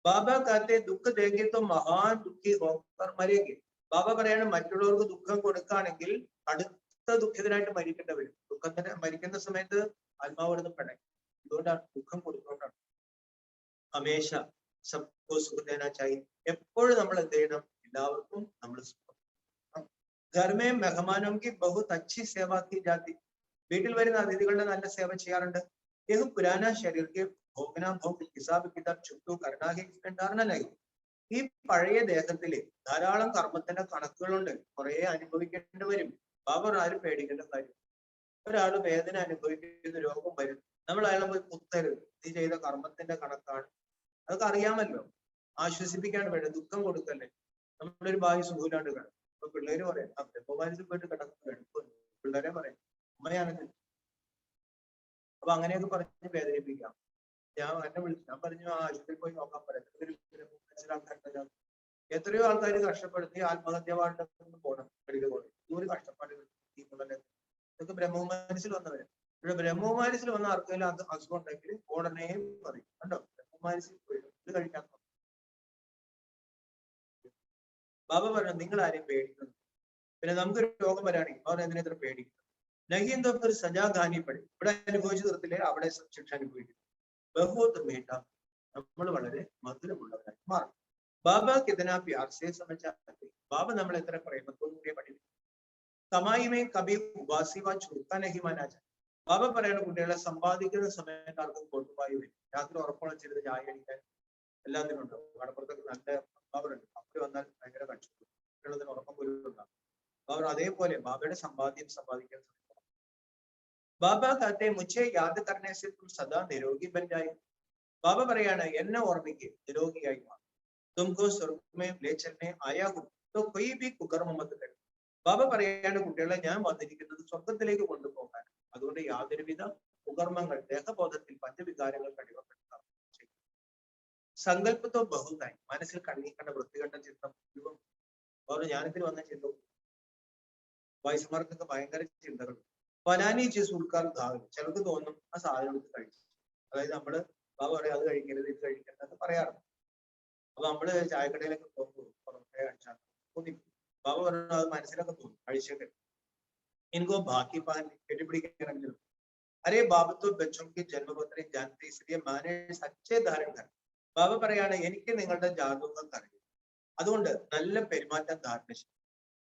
ബാബ കാത്തെ ദുഃഖ ദേങ്കോ മഹാൻ ദുഃഖി ഹോക്കർ മരേങ്കെ. ബാബ പറയാണ്, മറ്റുള്ളവർക്ക് ദുഃഖം കൊടുക്കുകയാണെങ്കിൽ അടുത്ത ദുഃഖിതനായിട്ട് മരിക്കേണ്ട വരും. ദുഃഖത്തിന് മരിക്കുന്ന സമയത്ത് ആത്മാവിടുന്ന് പെടേ. അതുകൊണ്ടാണ് ദുഃഖം കൊടുത്തുകൊണ്ടാണ്. ഹമേശ സബ്കോ സുഖദേനാ ചാഹി. എപ്പോഴും നമ്മൾ എന്ത് ചെയ്യണം? എല്ലാവർക്കും നമ്മൾ സുഖം. घर में मेहमानों की बहुत अच्छी सेवा की जाती. വീട്ടിൽ വരുന്ന അതിഥികളുടെ നല്ല സേവ ചെയ്യാറുണ്ട്. യഹ് പുരാന ശരീർ के भोगना भोग हिसाब किताब ചുട്ടു കരുണാകെ ധാരണനായി. ഈ പഴയ ദേഹത്തില് ധാരാളം കർമ്മത്തിന്റെ കണക്കുകളുണ്ട്, കുറെ അനുഭവിക്കേണ്ടി വരും. ബാബർ ആരും പേടിക്കേണ്ട കാര്യം. ഒരാൾ വേദന അനുഭവിക്കുന്ന രോഗം വരും, നമ്മൾ അയാളെ പോയി കുത്തരുത്. നീ ചെയ്ത കർമ്മത്തിന്റെ കണക്കാണ്, അതൊക്കെ അറിയാമല്ലോ. ആശ്വസിപ്പിക്കാണ്ട് വേണ്ട, ദുഃഖം കൊടുക്കല്ലേ. നമ്മളൊരു ഭാവി സുഖമില്ലാണ്ട് കിടക്കും. അപ്പൊ പിള്ളേര് പറയാം ആ ബ്രഹ്മമാനസിൽ പോയിട്ട് കിടക്കും, പിള്ളേരെ പറയാം അമ്മയാണെന്ന്. അപ്പൊ അങ്ങനെയൊക്കെ പറഞ്ഞ് വേദനിപ്പിക്കാം. ഞാൻ എന്നെ വിളിച്ചു, ഞാൻ പറഞ്ഞു ആ ആശുപത്രിയിൽ പോയി നോക്കാൻ പറയാം. എത്രയോ ആൾക്കാർ കഷ്ടപ്പെടുത്തി ആത്മഹത്യ വാർഡിൽ പോകണം, മെഡിക്കൽ കോളേജ്. ഒരു കഷ്ടപ്പാടുകൾ ഈ മുതലേ. ഇതൊക്കെ ബ്രഹ്മമാനസിൽ വന്നവര്. ഇവിടെ ബ്രഹ്മമാനസിൽ വന്ന ആർക്കെങ്കിലും അത് അസുഖം ഉണ്ടെങ്കിൽ ഉടനെ പറയും, കണ്ടോ ബ്രഹ്മമാനസിൽ പോയി ഇത് കഴിക്കാൻ. ബാബ പറഞ്ഞു നിങ്ങൾ ആരെയും പേടിക്കുന്നു. പിന്നെ നമുക്കൊരു രോഗം വരാണെങ്കിൽ അവർ എന്തിനെത്ര പേടിക്കുന്നു? നഹിന്തോ ഒരു സജാഗാനിപ്പടി ഇവിടെ അനുഭവിച്ചു തീർത്തില്ലേ, അവിടെ ശിക്ഷ അനുഭവിക്കുന്നു. ബഹുത്ത് മേട്ട, നമ്മൾ വളരെ മധുരമുള്ളവരായി മാറും. ബാബ കിതനാ പ്യാർ സേ സമझा, ബാബ നമ്മൾ എത്ര പ്രേമത്തോടുകൂടിയ പഠിപ്പിക്കും. കമായിമേ കബി ഉപാസിവ ചുരുക്കാൻ നഹി മാനാ ജാ. ബാബ പറയുന്ന കുട്ടികളെ സമ്പാദിക്കുന്ന സമയത്ത് ആർക്കും കൊണ്ടുപോയി വരും. രാത്രി ഉറപ്പുളച്ചിരുന്ന് ചായ അടിക്കാൻ എല്ലാത്തിനും ഉണ്ടാവും. കടപ്പുറത്തൊക്കെ നല്ല ബാബറുണ്ട്. അപ്പോൾ വന്നാൽ ഭയങ്കര കഷ്ടപ്പെടും, കുട്ടികളതിന് ഉറക്കം പോലും ഉണ്ടാകും. ബാബർ അതേപോലെ ബാബയുടെ സമ്പാദ്യം സമ്പാദിക്കാൻ ശ്രമിക്കണം. ബാബ കാത്തെ മുझे യാദ് കർനെ സെ തും സദാ നിരോഗി ബൻ ജായേ. ബാബ പറയാണ് എന്നെ ഓർമ്മിക്ക്, നിരോഗിയായി മാറും. തുംകോ സ്വർഗ്ഗമേ ലേ ചലനെ ആയാ ഹൂം തോ കോയി ഭി കുകർമ്മ മത് കരോ. ബാബ പറയാണ് കുട്ടികളെ ഞാൻ വന്നിരിക്കുന്നത് സ്വർഗത്തിലേക്ക് കൊണ്ടുപോകാൻ, അതുകൊണ്ട് യാതൊരുവിധ കുകർമ്മങ്ങൾ ദേഹബോധത്തിൽ പഞ്ചവികാരങ്ങൾ കടിവപ്പെടുത്താം. സങ്കല്പത്തോ ബഹുതായി, മനസ്സിൽ കണ്ട വൃത്തികെട്ട ചിത്രം മുഴുവൻ. അവർ ജ്ഞാനത്തിന് വന്ന ചിന്ത വയസ്സന്മാർക്കൊക്കെ ഭയങ്കര ചിന്തകൾ. ഫലാനി ചീസ് ഉൾക്കാർ ധാവൽ, ചിലർക്ക് തോന്നും ആ സാധനം എടുത്ത് കഴിച്ചു. അതായത് നമ്മള് ബാബ പറയാം അത് കഴിക്കരുത് ഇത് കഴിക്കരുത് എന്നൊക്കെ പറയാറുണ്ട്. അപ്പൊ നമ്മള് ചായക്കടയിലൊക്കെ പോകുമ്പോൾ പുറത്തെ അടിച്ചാൽ തോന്നിക്കും. ബാബ പറഞ്ഞു അത് മനസ്സിലൊക്കെ തോന്നും കഴിച്ചൊക്കെ. എനിക്കോ ബാക്കി പാൻ കെട്ടിപ്പിടിക്കാനെങ്കിലും അരേ ബാബത്തോ ബച്ചോക്ക് ജന്മപത്രം ജാനത്തെ ഇസ്ലിയെ മാനെ സച്ചേ ധാരണ. ബാബ പറയാണ് എനിക്ക് നിങ്ങളുടെ ജാതകം അറിയും, അതുകൊണ്ട് നല്ല പെരുമാറ്റം ധാരണ.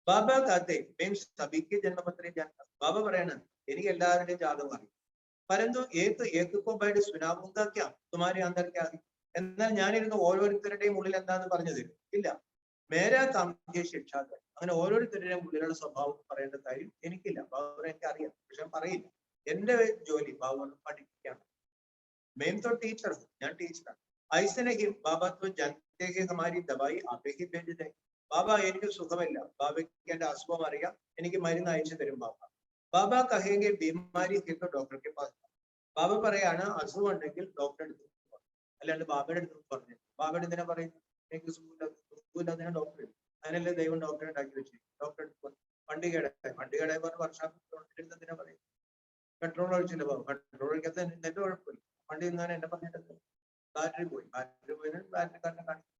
ബാബ കാത്തെ സഭിക്ക് ജന്മപത്രം ജാനത. ബാബ പറയാണ് എനിക്ക് എല്ലാവരുടെയും ജാതകം അറിയും. പരന്തു ഏക്കുമ്പോയിട്ട് സുനാമുങ്കാ തുമാരി അന്തർക്കാതി. എന്നാൽ ഞാനിരുന്ന് ഓരോരുത്തരുടെയും ഉള്ളിൽ എന്താന്ന് പറഞ്ഞു തരും ഇല്ല. മേരാ കാമ്യ ശിക്ഷാത, അങ്ങനെ ഓരോരുത്തരുടെയും ഉള്ളിലുള്ള സ്വഭാവം പറയേണ്ട കാര്യം എനിക്കില്ല. ബാബ എനിക്ക് അറിയാം, പക്ഷെ പറയില്ല. എന്റെ ജോലി ബാബ പഠിപ്പിക്കാണ്. മെയിൻ തോ ടീച്ചർ, ഞാൻ ടീച്ചറാണ്. ഐസനെയും ബാബ തോ ജനത്തെ ഹമാരി ദവായി ആപേക്ക് ഭേജതേ. ബാബ എനിക്ക് സുഖമില്ല, ബാബയ്ക്ക് എന്റെ അസുഖം അറിയാം, എനിക്ക് മരുന്ന് അയച്ചു തരും ബാബ. ബാബ കഹേങ്കെ ബീമാരി ഹെത്തോ ഡോക്ടർക്ക് പാസ്. ബാബ പറയാണ് അസുഖം ഉണ്ടെങ്കിൽ ഡോക്ടറെ അടുത്ത്, അല്ലാണ്ട് ബാബയുടെ അടുത്ത് പറഞ്ഞു. ബാബയുടെ എന്തിനാ പറയുന്നത്? എനിക്ക് സുഖമില്ല ഡോക്ടർ, അതിനല്ലേ ദൈവം ഡോക്ടറെ ഉണ്ടാക്കി വെച്ചു. ഡോക്ടറെ അടുത്ത് വണ്ടികേടെ പറഞ്ഞ വർഷാപ്പിന്റെ എന്തിനാ പറയുന്നത്? പെട്രോൾ ഒഴിച്ചില്ല ബാബു, പെട്രോൾ ഒഴിക്കാത്ത എന്റെ കുഴപ്പമില്ല, വണ്ടി നിന്നാണ് എന്നെ പറഞ്ഞിട്ട്. ബാറ്ററി പോയി ബാറ്ററിക്കാരനെ കാണിച്ചു,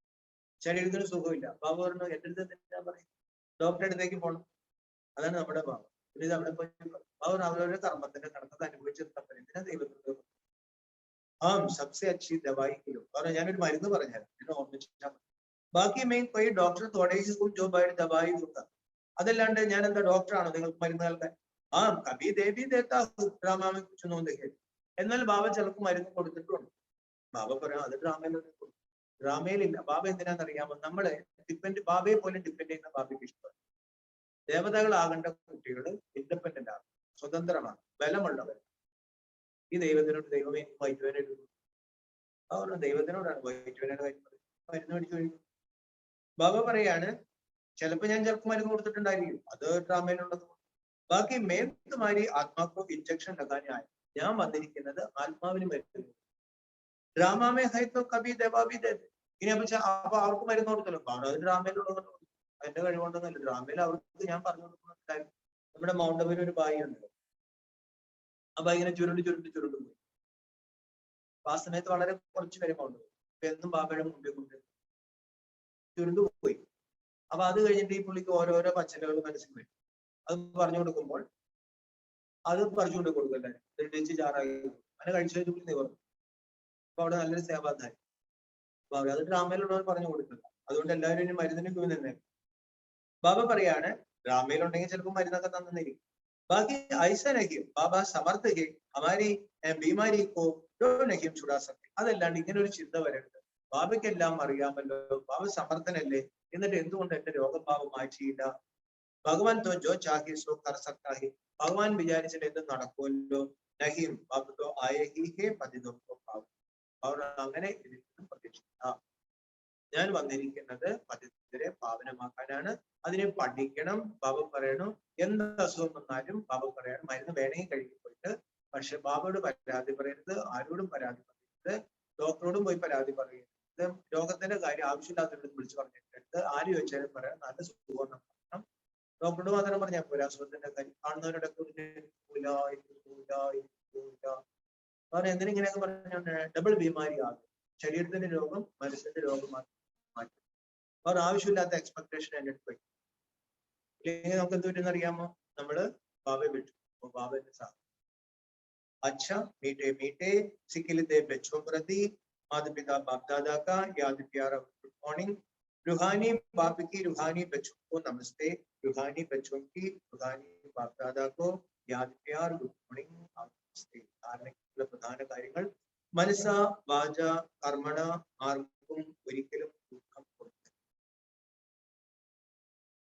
ശരീരത്തിന് സുഖമില്ല. ബാബു പറഞ്ഞു എന്റെ അടുത്ത് എന്തിനാ പറയും, ഡോക്ടറെ അടുത്തേക്ക് പോകണം. അതാണ് നമ്മുടെ ബാബു. പിന്നെ ഇത് അവിടെ പോയി ബാബു അവരവരുടെ കർമ്മത്തിന്റെ കണക്കൊക്കെ അനുഭവിച്ചെടുത്താൽ എന്തിനാ ദൈവത്തിന് സബ്സെ അച്ചി ദവായി കിലോ. കാരണം ഞാനൊരു മരുന്ന് പറഞ്ഞാൽ എന്നെ ഓർമ്മിച്ചാൽ മതി. ബാക്കി മെയിൻ പോയി ഡോക്ടർ തോടേക്ക് ദവായി കൊടുക്കാം. അതല്ലാണ്ട് ഞാൻ എന്താ ഡോക്ടറാണോ നിങ്ങൾക്ക് മരുന്ന് നൽകാൻ? കബി ദേവി ദേത്താ ഡ്രാമാമെ കുറിച്ചൊന്നും കേട്ടു. എന്നാൽ ബാബ ചിലർക്ക് മരുന്ന് കൊടുത്തിട്ടുണ്ട്. ബാബ പറയാം അത് ഡ്രാമയിലില്ല. ബാബ എന്തിനാണെന്നറിയാമോ? നമ്മളെ ബാബയെ പോലെ ഡിപ്പെൻഡ് ചെയ്യുന്ന ബാബയ്ക്ക് ഇഷ്ടമാണ്. ദേവതകളാകേണ്ട കുട്ടികൾ ഇൻഡിപെൻഡന്റ് ആണ്, സ്വതന്ത്രമാണ്, ബലമുള്ളവർ. ഈ ദൈവത്തിനോട് ദൈവമേ വൈദ്യുവനായിട്ട് അവർ ദൈവത്തിനോടാണ് വൈദ്യുവനായിട്ട് മരുന്ന് മേടിച്ചു കഴിക്കും. ബാബ പറയാണ് ചിലപ്പോ ഞാൻ ചിലപ്പോൾ മരുന്ന് കൊടുത്തിട്ടുണ്ടായിരിക്കും, അത് ഡ്രാമയിലുള്ളത്. ബാക്കി മേത്തുമാരി ആത്മാക്കോ ഇഞ്ചക്ഷൻ ലഗാനായി, ഞാൻ വന്നിരിക്കുന്നത് ആത്മാവിന് മരുന്ന്. ഡ്രാമേ ഹൈത്തോ കബി ദേവാബി ദേ. ഇനി അപ്പൊ അവർക്ക് മരുന്ന് കൊടുത്തല്ലോ, അത് ഡ്രാമയിലുള്ളത്. അതിന്റെ കഴിവുണ്ടെന്നല്ല, ഡ്രാമയിൽ അവർക്ക് ഞാൻ പറഞ്ഞു കൊടുക്കുന്നുണ്ടായിരുന്നു. നമ്മുടെ മൗണ്ടബിൽ ഒരു ബായി ഉണ്ട്, ആ ബായിനെ ചുരുണ്ട് പോയി. അപ്പൊ ആ സമയത്ത് വളരെ കുറച്ച് പേര് മൗണ്ടബിൽ ഇപ്പൊ എന്നും ബാബയുടെ മുമ്പിൽ കൊണ്ട് ചുരുണ്ടുപോയി. അപ്പൊ അത് കഴിഞ്ഞിട്ട് ഈ പുള്ളിക്ക് ഓരോരോ പച്ചലകൾ മനസ്സിൽ വരും. അത് പറഞ്ഞു കൊടുക്കുമ്പോൾ അത് പറിച്ചുകൊണ്ട് കൊടുക്കല്ലേ, ടെച്ച് ചാറായി അങ്ങനെ കഴിച്ചു കഴിഞ്ഞ പുള്ളി നിവർന്നു. അപ്പൊ അവിടെ നല്ലൊരു സേവാധാരി. അപ്പൊ അത് ഡ്രാമയിലുള്ളവർ പറഞ്ഞു കൊടുക്കില്ല, അതുകൊണ്ട് എല്ലാവരും ഇനി മരുന്നിന് ക്യൂ തന്നെ. ബാബ പറയാണ് ഡ്രാമയിലുണ്ടെങ്കിൽ ചിലപ്പോൾ മരുന്നൊക്കെ തന്നിരിക്കും, बाकी ऐसा नहीं बाबा समर्थ है हमारी बीमारी को जो नहीं छुड़ा सकते അതല്ലാണ്ട് ഇങ്ങനെ ഒരു ചിന്ത വരരുത് ബാബയ്ക്ക് എല്ലാം അറിയാമല്ലോ ബാബ സമർത്ഥനല്ലേ എന്നിട്ട് എന്തുകൊണ്ട് എന്റെ രോഗം ബാബ മാറ്റിയില്ല ഭഗവാൻ तो जो चाहे सो कर सकता है ഭഗവാൻ വിചാരിച്ചിട്ട് എന്ത് നടക്കുമല്ലോ നഹീം ബാബ तो आए ही है പതിതോ പാവം അവർ അങ്ങനെ ഇതിനും പ്രതീക്ഷിക്കാം ഞാൻ വന്നിരിക്കുന്നത് പതിതരെ പാവനമാക്കാനാണ് അതിനെ പഠിക്കണം ബാബ പറയണം എന്ത് അസുഖം വന്നാലും ബാബ പറയണം മരുന്ന് വേണമെങ്കിൽ കഴുകി പോയിട്ട് പക്ഷെ ബാബയോട് പരാതി പറയരുത് ആരോടും പരാതി പറയരുത് ഡോക്ടറോടും പോയി പരാതി പറയരുത് രോഗത്തിന്റെ കാര്യം ആവശ്യമില്ലാത്തവരോട് വിളിച്ചു പറഞ്ഞിട്ട് ആര് ചോദിച്ചാലും പറയാം നല്ല സുഖം പറയണം ഡോക്ടറോട് മാത്രം പറഞ്ഞാൽ പോരാ അസുഖത്തിന്റെ കാര്യം കാണുന്നവരോടൊക്കെ അവർ എന്തിനിങ്ങനെയൊക്കെ പറഞ്ഞാൽ ഡബിൾ ബീമാരി ആകും ശരീരത്തിന്റെ രോഗം മനസ്സിന്റെ രോഗം മാറ്റി അവർ ആവശ്യമില്ലാത്ത എക്സ്പെക്ടേഷൻ എൻ്റെ അടുത്ത് വയ്ക്കും ഇല്ലെങ്കിൽ നമുക്ക് എന്ത് പറ്റുമെന്ന് അറിയാമോ നമ്മള് ബാബയെ വിട്ടു അപ്പൊ ബാബന്റെ സാധനം अच्छा मीठे मीठे सिकिलते बच्चों प्रति माता पिता बाप दादा का याद प्यारा गुड मॉर्निंग रूहानी बाप की रूहानी बच्चों को नमस्ते रूहानी बच्चों की रूहानी बाप दादा को याद प्यार गुड मॉर्निंग नमस्ते ധാരണയ്ക്കുള്ള പ്രധാന കാര്യങ്ങൾ മനസ്സ വാച കർമ്മണ ആർക്കും ഒരിക്കലും ദുഃഖം കൊടുക്കുക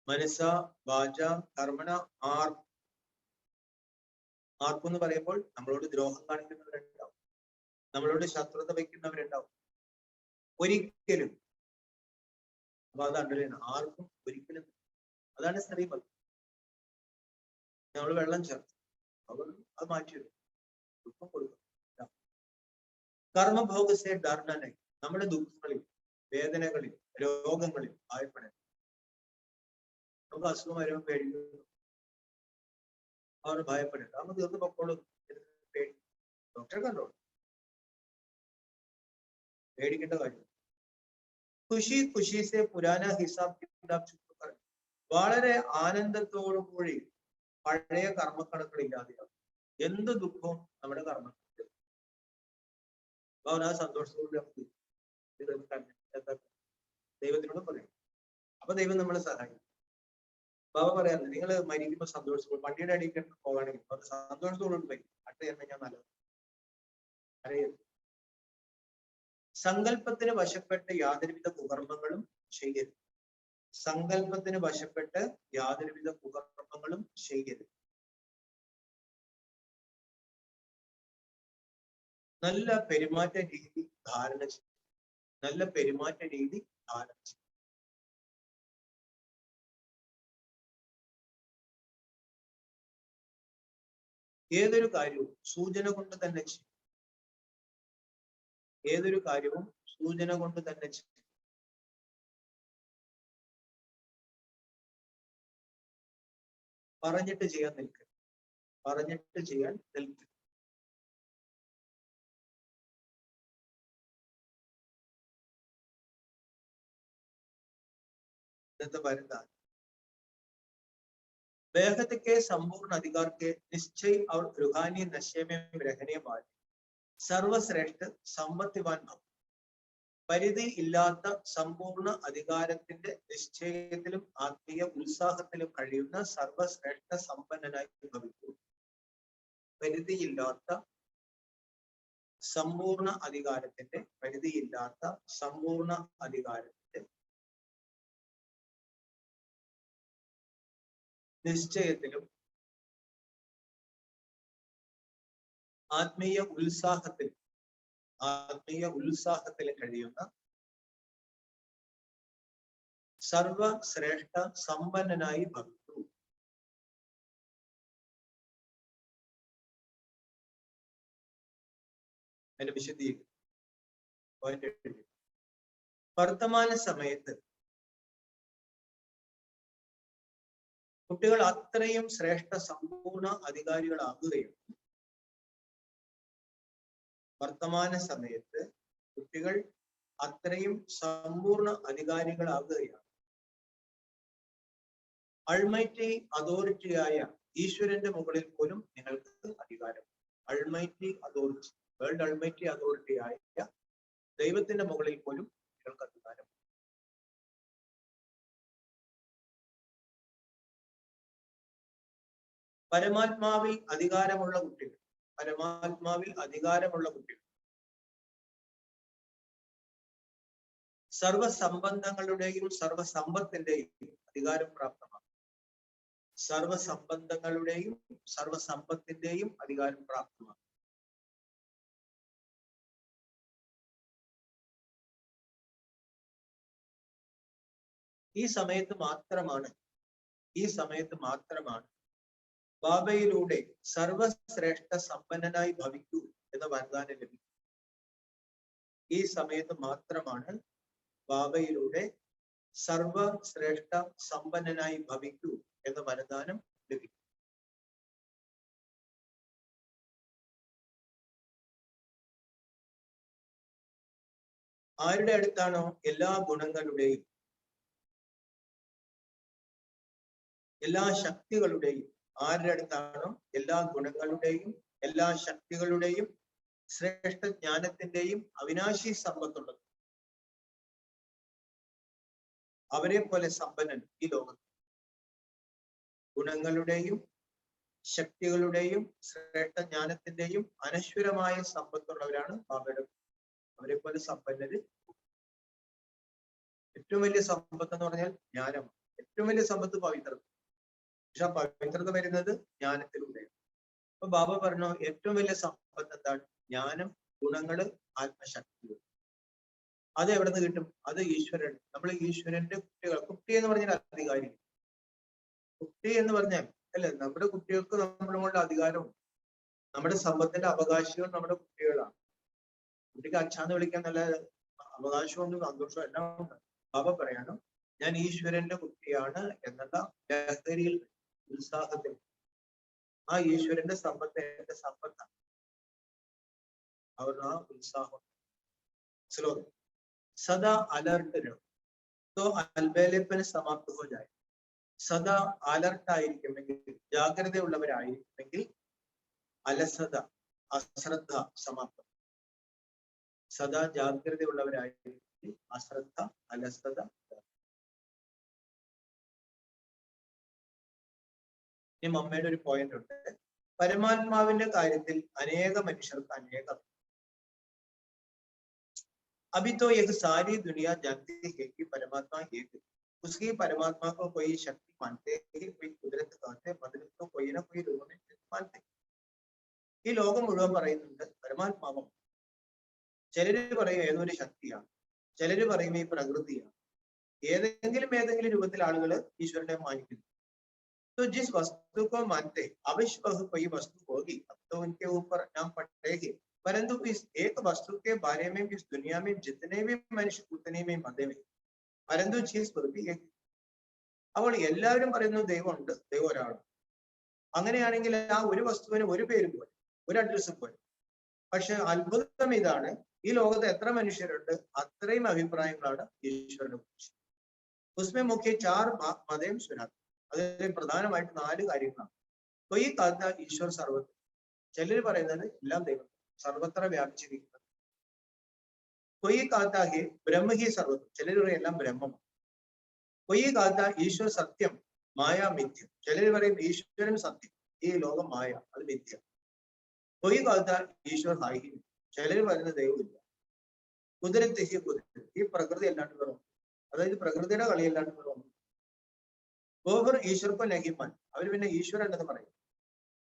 മനസ്സ വാച കർമ്മണ ആർക്കും എന്ന് പറയുമ്പോൾ നമ്മളോട് ദ്രോഹം കാണിക്കുന്നവരുണ്ടാവും നമ്മളോട് ശത്രുത വയ്ക്കുന്നവരുണ്ടാവും ഒരിക്കലും അപ്പൊ അത് അണ്ടറിയണം ആർക്കും ഒരിക്കലും അതാണ് സ്ത്രീപതി നമ്മൾ വെള്ളം ചേർത്ത് അവർ അത് മാറ്റിയിടും ദുഃഖം കൊടുക്കും കർമ്മഭോഗസെ ഡർണനെ നമ്മുടെ ദുഃഖങ്ങളിൽ വേദനകളിൽ രോഗങ്ങളിൽ ഭയപ്പെടാൻ നമുക്ക് അസുഖം വരുമ്പോൾ പേടിക്കുന്നു അവർ ഭയപ്പെടരുത് നമുക്ക് തീർന്ന് പൊക്കോളും പേടി ഡോക്ടറെ കണ്ടോളൂ പേടിക്കേണ്ട കാര്യം ഖുഷി ഖുഷിസെ പുരാന ഹിസാബ് കിതാബ് ചുറ്റുക വളരെ ആനന്ദത്തോടു കൂടി പഴയ കർമ്മക്കണക്കുകൾ ഇല്ലാതെയാകും എന്ത് ദുഃഖവും നമ്മുടെ കർമ്മത്തിൽ അവർ ആ സന്തോഷത്തോടുകൂടി നമുക്ക് ദൈവത്തിനോട് പറയും അപ്പൊ ദൈവം നമ്മളെ സഹായിക്കും ബാബ പറയാറുണ്ട് നിങ്ങൾ മരിക്കുമ്പോൾ സന്തോഷത്തോട് വണ്ടിയുടെ അടിയിൽ പോവുകയാണെങ്കിൽ അത് സന്തോഷത്തോടുകൂടി വരും അടുത്ത ജന്മം ഞാൻ നല്ലത് അറിയരുത് സങ്കല്പത്തിന് വശപ്പെട്ട് യാതൊരുവിധ കുകർമ്മങ്ങളും ചെയ്യരുത് സങ്കല്പത്തിന് വശപ്പെട്ട് യാതൊരുവിധ കുകർമ്മങ്ങളും ചെയ്യരുത് നല്ല പെരുമാറ്റ രീതി ധാരണ ചെയ്യും നല്ല പെരുമാറ്റ രീതി ധാരണ ചെയ്യും ഏതൊരു കാര്യവും സൂചന കൊണ്ട് തന്നെ ചെയ്യും ഏതൊരു കാര്യവും സൂചന കൊണ്ട് തന്നെ ചെയ്യും പറഞ്ഞിട്ട് ചെയ്യാൻ നിൽക്കുക പറഞ്ഞിട്ട് ചെയ്യാൻ നിൽക്കുക ഇന്നത്തെ വരുന്നതാണ് बेहद के संपूर्ण अधिकार के निश्चय और रूहानी नशे में रहने वाले सर्वश्रेष्ठ സമ്പത്തിവാൻ ഭവ പരിധി ഇല്ലാത്ത സമ്പൂർണ്ണ അധികാരത്തിന്റെ നിശ്ചയത്തിലും ആത്മീയ ഉത്സാഹത്തിലും കഴിയുന്ന സർവശ്രേഷ്ഠ സമ്പന്നനായി ഭവിക്കൂ പരിധിയില്ലാത്ത സമ്പൂർണ്ണ അധികാരത്തിന്റെ പരിധിയില്ലാത്ത സമ്പൂർണ്ണ അധികാരത്തിന്റെ നിശ്ചയത്തിലും ആത്മീയ ഉത്സാഹത്തിലും കഴിയുന്ന സർവശ്രേഷ്ഠ സമ്പന്നനായി ഭവിക്കൂ അതിന്റെ വിശദീകരണം വർത്തമാന സമയത്ത് കുട്ടികൾ അത്രയും ശ്രേഷ്ഠ സമ്പൂർണ്ണ അധികാരികളാകുകയും വർത്തമാന സമയത്ത് കുട്ടികൾ അത്രയും സമ്പൂർണ്ണ അധികാരികളാകുകയാണ് അൾമൈറ്റി അതോറിറ്റിയായ ഈശ്വരന്റെ മുകളിൽ പോലും നിങ്ങൾക്ക് അധികാരം അൾമൈറ്റി അതോറിറ്റി വേൾഡ് അൾമൈറ്റി അതോറിറ്റിയായ ദൈവത്തിന്റെ മുകളിൽ പോലും നിങ്ങൾക്ക് അധികാരം പരമാത്മാവിൽ അധികാരമുള്ള കുട്ടികൾ, പരമാത്മാവിൽ അധികാരമുള്ള കുട്ടികൾ സർവസംബന്ധങ്ങളുടെയും സർവസമ്പത്തിന്റെയും അധികാരം പ്രാപ്തമാണ്. സർവസംബന്ധങ്ങളുടെയും സർവസമ്പത്തിന്റെയും അധികാരം പ്രാപ്തമാണ്. ഈ സമയത്ത് മാത്രമാണ് ബാബയിലൂടെ സർവശ്രേഷ്ഠ സമ്പന്നനായി ഭവിക്കൂ എന്ന വരദാനം ലഭിക്കും. ഈ സമയത്ത് മാത്രമാണ് ബാബയിലൂടെ സർവശ്രേഷ്ഠ സമ്പന്നനായി ഭവിക്കൂ എന്ന വരദാനം ലഭിക്കും. ആരുടെ അടുത്താണോ എല്ലാ ഗുണങ്ങളുടെയും എല്ലാ ശക്തികളുടെയും, ആരുടെ അടുത്താണോ എല്ലാ ഗുണങ്ങളുടെയും എല്ലാ ശക്തികളുടെയും ശ്രേഷ്ഠ ജ്ഞാനത്തിന്റെയും അവിനാശി സമ്പത്തുള്ളത്, അവരെ പോലെ സമ്പന്നൻ ഈ ലോകത്ത്. ഗുണങ്ങളുടെയും ശക്തികളുടെയും ശ്രേഷ്ഠ ജ്ഞാനത്തിന്റെയും അനശ്വരമായ സമ്പത്തുള്ളവരാണ് ബാബയുടെ. അവരെ പോലെ സമ്പന്നര്. ഏറ്റവും വലിയ സമ്പത്ത് എന്ന് പറഞ്ഞാൽ ജ്ഞാനമാണ്. ഏറ്റവും വലിയ സമ്പത്ത് പവിത്രത. പക്ഷെ പവിത്രത വരുന്നത് ജ്ഞാനത്തിലൂടെയാണ്. അപ്പൊ ബാബ പറഞ്ഞു ഏറ്റവും വലിയ സമ്പത്ത് എന്താണ്? ജ്ഞാനം, ഗുണങ്ങള്, ആത്മശക്തികൾ. അത് എവിടെ നിന്ന് കിട്ടും? അത് ഈശ്വരൻ. നമ്മൾ ഈശ്വരന്റെ കുട്ടികൾ. കുട്ടി എന്ന് പറഞ്ഞാൽ അധികാരി. കുട്ടി എന്ന് പറഞ്ഞാൽ അല്ലെ, നമ്മുടെ കുട്ടികൾക്ക് നമ്മളുടെ അധികാരവും നമ്മുടെ സമ്പത്തിന്റെ അവകാശികൾ നമ്മുടെ കുട്ടികളാണ്. കുട്ടിക്ക് അച്ഛാന്ന് വിളിക്കാൻ നല്ല അവകാശമുണ്ട്, സന്തോഷവും എല്ലാം ഉണ്ട്. ബാബ പറയണം ഞാൻ ഈശ്വരന്റെ കുട്ടിയാണ് എന്നുള്ള ലഹരിയിൽ, ഉത്സാഹത്തിൽ. ആ ഈശ്വരന്റെ സമ്പത്ത് എന്റെ സമ്പത്താണ്. അവർ ആ ഉത്സാഹം. ശ്ലോകം सदा अलर्ट रहो तो अलबेलेपन समाप्त हो जाए. സദാ അലർട്ടായിരിക്കുമെങ്കിൽ, ജാഗ്രതയുള്ളവരായിരിക്കുമെങ്കിൽ അലസത, അശ്രദ്ധ സമാപ്തം. സദാ ജാഗ്രതയുള്ളവരായിരിക്കുമെങ്കിൽ അശ്രദ്ധ, അലസത. ഈ മമ്മയുടെ ഒരു പോയിന്റ് ഉണ്ട്. പരമാത്മാവിന്റെ കാര്യത്തിൽ അനേക മനുഷ്യർക്ക് അനേകം. अभी तो एक सारी दुनिया जानती है कि परमात्मा एक है. उसकी परमात्मा को कोई शक्ति मानते हैं, कोई कुदरत कहते हैं, बदल तो कोई ना कोई रूप में मानते. ഈ ലോകം മുഴുവൻ പറയുന്നുണ്ട് പരമാത്മാവും. ചിലര് പറയും ഏതൊരു ശക്തിയാണ്, ചിലര് പറയും ഈ പ്രകൃതിയാണ്. ഏതെങ്കിലും രൂപത്തിൽ ആളുകൾ ഈശ്വരനെ മാനിക്കുന്നു. तो जिस वस्तु को मानते अवश्य वह कोई वस्तु होगी, अब तो उनके ऊपर नाम पड़ेगी. परंतु इस एक वस्तु के बारे में इस दुनिया में जितने भी मनुष्य उतने में मदे में, परंतु चीज पर भी एक. അപ്പോൾ എല്ലാവരും പറയുന്നു ദൈവമുണ്ട്, ദൈവം ഒരാളാണ്. അങ്ങനെയാണെങ്കിൽ ആ ഒരു വസ്തുവിന് ഒരു പേര് പോലെ, ഒരു അഡ്രസ്സ് പോലെ. പക്ഷെ അത്ഭുതം ഇതാണ്, ഈ ലോകത്ത് എത്ര മനുഷ്യരുണ്ട് അത്രയും അഭിപ്രായങ്ങളാണ് ഈശ്വരനെ കുറിച്ച്. ഉസ്മേ മുഖ്യ 4 മതം സുനാത്ത്. അതിൽ പ്രധാനമായിട്ട് 4 കാര്യങ്ങളാണ്. അപ്പൊ ഈ കാലത്ത് ഈശ്വർ സർവ്വത്ര. ചിലർ പറയുന്നത് എല്ലാം ദൈവം സർവത്ര വ്യാപിച്ചിരിക്കുന്നത്. കൊയ്യ് കാത്താകെ ബ്രഹ്മ ഹി സർവത്വം. ചിലർ പറയും എല്ലാം ബ്രഹ്മമാണ്. കൊയ്യ് കാത്ത ഈശ്വർ സത്യം, മായ മിഥ്യ. ചിലർ പറയും ഈശ്വരൻ സത്യം, ഈ ലോകം മായ, അത് മിഥ്യ. കൊയ്യ് കാത്ത ഈശ്വർ ഹായി. ചിലർ പറയുന്ന ദൈവമില്ല. കുതിരത്ത് ഹി കുതിരത്ത്, ഈ പ്രകൃതി അല്ലാണ്ട് വേറെ, അതായത് പ്രകൃതിയുടെ കളിയല്ലാണ്ട് വേറെ. ഗോഹർ ഈശ്വർക്ക് നഹിമാൻ, അവർ പിന്നെ ഈശ്വരൻ എന്ന് പറയും.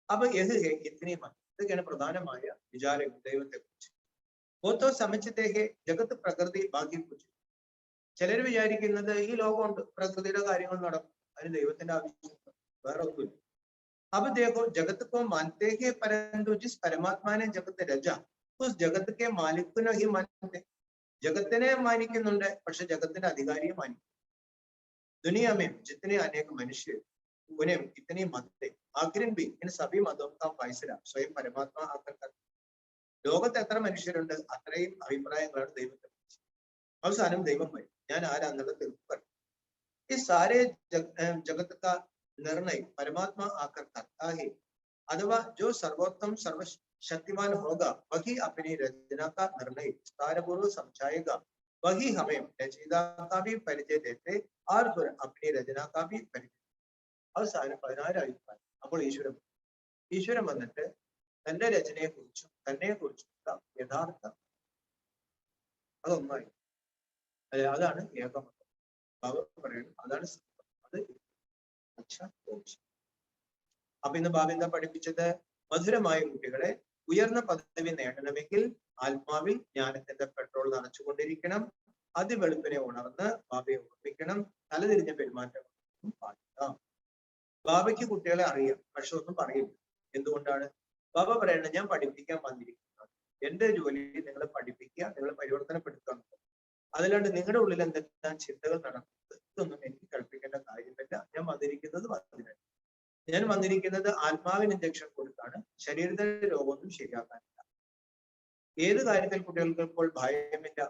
അപ്പൊ യഹ് ഹേ ഇത്നിമാൻ. ഇതൊക്കെയാണ് പ്രധാനമായ വിചാരങ്ങൾ ദൈവത്തെ കുറിച്ച്. ഓത്തോ സമച്ചത്തേക്ക് ജഗത്ത് പ്രകൃതി ബാക്കി കുറിച്ച്. ചിലർ വിചാരിക്കുന്നത് ഈ ലോകമുണ്ട്, പ്രകൃതിയുടെ കാര്യങ്ങൾ നടക്കും, അതിന് ദൈവത്തിന്റെ ആവശ്യമില്ല, വേറെ ഒന്നുമില്ല. അപ്പൊ ദേഖോ ജഗത്ത് കോ മാനത്തെ ഹേ പരന്തു ജിസ് പരമാത്മാനെ ജഗത്ത് രജ ഉസ് ജഗത്ത് കെ മാലിക്കിനെ ഹി മാനത്തെ. ജഗത്തിനെ മാനിക്കുന്നുണ്ട്, പക്ഷെ ജഗത്തിന്റെ അധികാരിയെ മാനിക്കും. ദുനിയാമേ ജിത്തനെ അനേക മനുഷ്യർ उन्हें इतनी मत आखिर भी इन सभी मतों का फैसला स्वयं परमात्मा आकर करता. ലോകത്ത് എത്ര മനുഷ്യരുണ്ട് അത്രയും അഭിപ്രായങ്ങളാണ് ദൈവത്തെ കുറിച്ച്. അവസാനം ദൈവം വരും, ഞാൻ ആരാന്നുള്ള തീർപ്പ് പറയും. ഈ സാരേ ജഗത് का निर्णय परमात्मा आकर करता है. अथवा जो सर्वोत्तम सर्वशक्तिमान होगा वही अपनी रचना का निर्णय विस्तारपूर्वक समझाएगा. वही हमें रचयिता का भी परिचय देते और फिर अपनी रचना का भी परिचय. അവസാനം 16 അഭിപ്രായം. അപ്പോൾ ഈശ്വരൻ വന്നിട്ട് തന്റെ രചനയെ കുറിച്ചും തന്നെ കുറിച്ചും യഥാർത്ഥ അതൊന്നായി അതാണ് ഏകമതം. ബാബ പറയുന്നത് അതാണ് അത്. അപ്പൊ ഇന്ന് ബാബ എന്താ പഠിപ്പിച്ചത്? മധുരമായ കുട്ടികളെ ഉയർന്ന പദവി നേടണമെങ്കിൽ ആത്മാവിൽ ജ്ഞാനത്തിന്റെ പെട്രോൾ നിറച്ചുകൊണ്ടിരിക്കണം. അതിവെളുപ്പിനെ ഉണർന്ന് ബാബയെ ഓർമ്മിക്കണം. തലതിരിഞ്ഞ പെരുമാറ്റം പാടില്ല. ബാബയ്ക്ക് കുട്ടികളെ അറിയാം, പക്ഷെ ഒന്നും പറയില്ല. എന്തുകൊണ്ടാണ്? ബാബ പറയുന്നത് ഞാൻ പഠിപ്പിക്കാൻ വന്നിരിക്കുന്നത്, എന്റെ ജോലി നിങ്ങളെ പഠിപ്പിക്കുക, നിങ്ങളെ പരിവർത്തനപ്പെടുത്തുക. അതിലാണ്ട് നിങ്ങളുടെ ഉള്ളിൽ എന്തെല്ലാം ചിന്തകൾ നടക്കുന്നത് ഇതൊന്നും എനിക്ക് കൽപ്പിക്കേണ്ട കാര്യമില്ല. ഞാൻ വന്നിരിക്കുന്നത് അതിനാണ്. ഞാൻ വന്നിരിക്കുന്നത് ആത്മാവിന് ഇഞ്ചക്ഷൻ കൊടുത്താണ്, ശരീരത്തിന്റെ രോഗമൊന്നും ശരിയാക്കാനില്ല. ഏത് കാര്യത്തിൽ കുട്ടികൾക്ക് ഇപ്പോൾ ഭയമില്ല,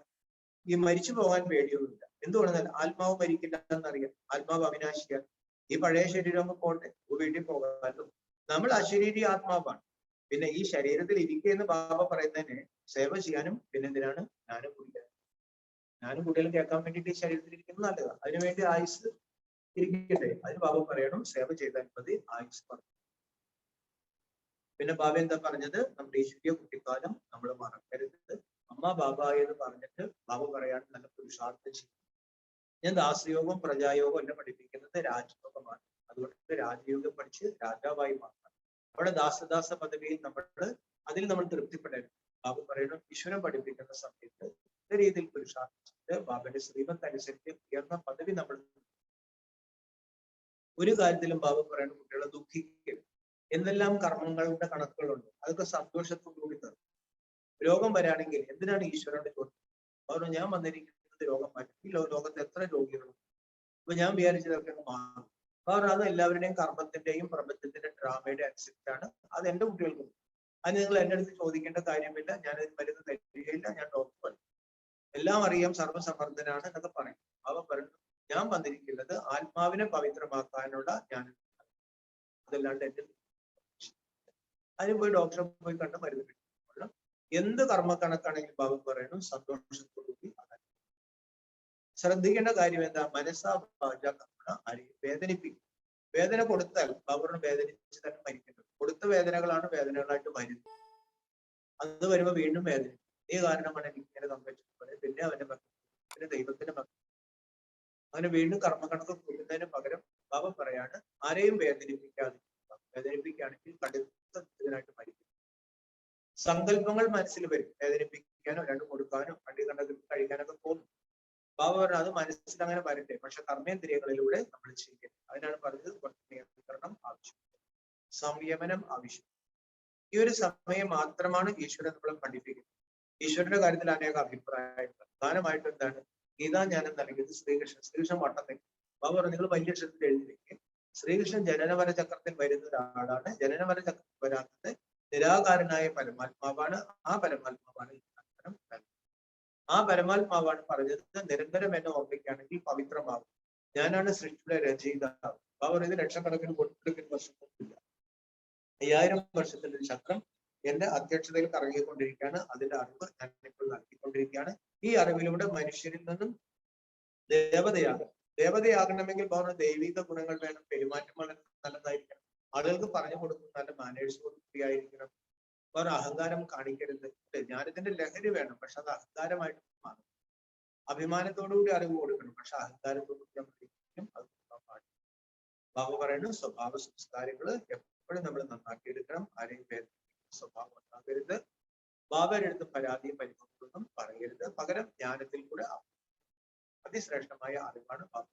ഈ മരിച്ചു പോകാൻ പേടിയൊന്നുമില്ല. എന്തുകൊണ്ടെന്നാൽ ആത്മാവ് മരിക്കില്ല എന്നറിയാം, ആത്മാവ് അവിനാശിയാണ്. ഈ പഴയ ശരീരം പോട്ടെ, വീട്ടിൽ പോകാമല്ലോ. നമ്മൾ അശരീരി ആത്മാവാണ്. പിന്നെ ഈ ശരീരത്തിൽ ഇരിക്കുന്ന ബാബ പറയുന്നതിന് സേവ ചെയ്യാനും പിന്നെന്തിനാണ് ഞാനും കുട്ടികൾ കേൾക്കാൻ വേണ്ടിയിട്ട് ഈ ശരീരത്തിൽ ഇരിക്കുന്നത് നല്ലതാണ്. അതിനുവേണ്ടി ആയുസ് ഇരിക്കട്ടെ. അതിന് ബാബ പറയണം സേവ ചെയ്താൽ മതി, ആയുസ് പറഞ്ഞു. പിന്നെ ബാബ എന്താ പറഞ്ഞത്? നമ്മുടെ ഈശ്വരീയ കുട്ടിക്കാലം നമ്മൾ മറക്കരുത്. അമ്മ ബാബ എന്ന് പറഞ്ഞിട്ട് ബാബ പറയാണ് നല്ല പുരുഷാർത്ഥം ചെയ്യും. ഞാൻ ദാസയോഗം പ്രജായോഗം എന്നെ പഠിപ്പിക്കുന്നത് രാജയോഗമാണ്. അതുകൊണ്ട് രാജയോഗം പഠിച്ച് രാജാവായി മാറണം. അവിടെ ദാസദാസ പദവിയിൽ അതിൽ നമ്മൾ തൃപ്തിപ്പെടരുത്. ബാബു പറയണം ഈശ്വരൻ പഠിപ്പിക്കുന്ന സമയത്ത് ഇന്ന രീതിയിൽ പുരുഷാർത്ഥിച്ചിട്ട് ബാബയുടെ ശ്രീമത്ത് അനുസരിച്ച് ഉയർന്ന പദവി നമ്മൾ ഒരു കാര്യത്തിലും ബാബു പറയണം കുട്ടികളെ ദുഃഖിക്കരുത്. എന്തെല്ലാം കർമ്മങ്ങളുടെ കണക്കുകളുണ്ട് അതൊക്കെ സന്തോഷത്തോടുകൂടി തരും. രോഗം വരാണെങ്കിൽ എന്തിനാണ് ഈശ്വരന്റെ ചോദ്യം? അവർ ഞാൻ വന്നിരിക്കുന്നത് രോഗം മാറ്റി. ഈ ലോകത്ത് എത്ര രോഗികളുണ്ട്? അപ്പൊ ഞാൻ വിചാരിച്ചതൊക്കെ മാറും. കാരണം അത് എല്ലാവരുടെയും കർമ്മത്തിന്റെയും പ്രപഞ്ചത്തിന്റെ ഡ്രാമയുടെ അനുസരിച്ചാണ്. അത് എന്റെ കുട്ടികൾക്കും. അത് നിങ്ങൾ എന്റെ അടുത്ത് ചോദിക്കേണ്ട കാര്യമില്ല. ഞാനത് മരുന്ന് തരികയില്ല, ഞാൻ ഡോക്ടർ എല്ലാം അറിയാം, സർവ്വസമർത്ഥനാണ് എന്നൊക്കെ പറയും. അവ പറഞ്ഞു ഞാൻ വന്നിരിക്കുന്നത് ആത്മാവിനെ പവിത്രമാക്കാനുള്ള ജ്ഞാനം, അതല്ലാണ്ട് എന്റെ അതിന് പോയി ഡോക്ടറെ പോയി കണ്ട് മരുന്ന് കിട്ടും. എന്ത് കർമ്മക്കണക്കാണെങ്കിലും ബാബു പറയണം സന്തോഷത്തോടുകൂടി അതാണ്. ശ്രദ്ധിക്കേണ്ട കാര്യം എന്താ? മനസ്സാ വാച കർമ്മണ ആരെയും വേദനിപ്പിക്കും. വേദന കൊടുത്താൽ ബാബുറിന് വേദനിച്ച് തന്നെ മരിക്കുന്നത്. കൊടുത്ത വേദനകളാണ് വേദനകളായിട്ട് വരുന്നത്. അത് വരുമ്പോൾ വീണ്ടും വേദന. ഈ കാരണമാണ് എനിക്ക് ഇങ്ങനെ സംഭവിച്ചത്. പിന്നെ അവന്റെ മക്കൾ, പിന്നെ ദൈവത്തിന്റെ മക്കൾ, അങ്ങനെ വീണ്ടും കർമ്മക്കണക്ക് കൊല്ലുന്നതിന് പകരം ബാബ പറയാണ് ആരെയും വേദനിപ്പിക്കുകയാണെങ്കിൽ കടുത്തതിനായിട്ട് മരിക്കും. സങ്കല്പങ്ങൾ മനസ്സിൽ വരും, വേദനിപ്പിക്കാനോ രണ്ട് കൊടുക്കാനോ പണ്ടി കണ്ടത് കഴിക്കാനൊക്കെ പോകും. ബാബ പറഞ്ഞു അത് മനസ്സിൽ അങ്ങനെ വരട്ടെ, പക്ഷെ കർമ്മേന്ദ്രിയങ്ങളിലൂടെ നമ്മൾ ചെയ്യണം. അതിനാണ് പറഞ്ഞത് കുറച്ച് നിയന്ത്രണം ആവശ്യം, സംയമനം ആവശ്യം. ഈ ഒരു സമയം മാത്രമാണ് ഈശ്വരൻ നമ്മളെ പഠിപ്പിക്കുന്നത്. ഈശ്വരന്റെ കാര്യത്തിൽ അനേക അഭിപ്രായങ്ങൾ. പ്രധാനമായിട്ടും എന്താണ്? ഗീതാജ്ഞാനം നൽകിയത് ശ്രീകൃഷ്ണൻ വട്ടത്തിൽ. ബാബ പറഞ്ഞു നിങ്ങൾ വലിയ അക്ഷരത്തിൽ എഴുതിയിരിക്കും. ശ്രീകൃഷ്ണൻ ജനനമര ചക്രത്തിൽ വരുന്ന ഒരാളാണ്. ജനനമര ചക്രത്തിൽ വരാത്തത് നിരാകാരനായ പരമാത്മാവാണ്. ആ പരമാത്മാവാണ് ആ പരമാത്മാവാണ് പറഞ്ഞത് നിരന്തരം എന്നെ ഓർമ്മിക്കുകയാണെങ്കിൽ പവിത്രമാകും. ഞാനാണ് സൃഷ്ടിയുടെ രചയിതാവ്. ബാബ ഇത് ലക്ഷക്കണക്കിന് കൊടുക്കുന്ന വർഷത്തില്ല, 5000 വർഷത്തിന്റെ ചക്രം എന്റെ അധ്യക്ഷതയിൽ കറങ്ങിക്കൊണ്ടിരിക്കുകയാണ്. അതിന്റെ അറിവ് ഞാൻ ഇപ്പോൾ നൽകിക്കൊണ്ടിരിക്കുകയാണ്. ഈ അറിവിലൂടെ മനുഷ്യരിൽ നിന്നും ദേവതയാകണമെങ്കിൽ പറഞ്ഞ ദൈവിക ഗുണങ്ങൾ വേണം, പെരുമാറ്റം വളരെ നല്ലതായിരിക്കണം, ആളുകൾക്ക് പറഞ്ഞു കൊടുക്കുന്ന നല്ല മാനേഴ്സോട് കൂടിയായിരിക്കണം, വേറെ അഹങ്കാരം കാണിക്കരുത്. ജ്ഞാനത്തിന്റെ ലഹരി വേണം, പക്ഷെ അത് അഹങ്കാരമായിട്ട് മാറും. അഭിമാനത്തോടുകൂടി അറിവ് കൊടുക്കണം, പക്ഷെ അഹങ്കാരത്തോടുകൂടി അത് പാടില്ല. ബാബ പറയുന്നത് സ്വഭാവ സംസ്കാരങ്ങള് എപ്പോഴും നമ്മൾ നന്നാക്കിയെടുക്കണം. ആരെയും വേദനിപ്പിക്കുന്ന സ്വഭാവം ഉണ്ടാകരുത്. ബാബയുടെ അടുത്ത് പരാതിയും പരിഭവങ്ങളൊന്നും പറയരുത്. പകരം ജ്ഞാനത്തിൽ കൂടെ അതിശ്രേഷ്ഠമായ അറിവാണ് ബാബ.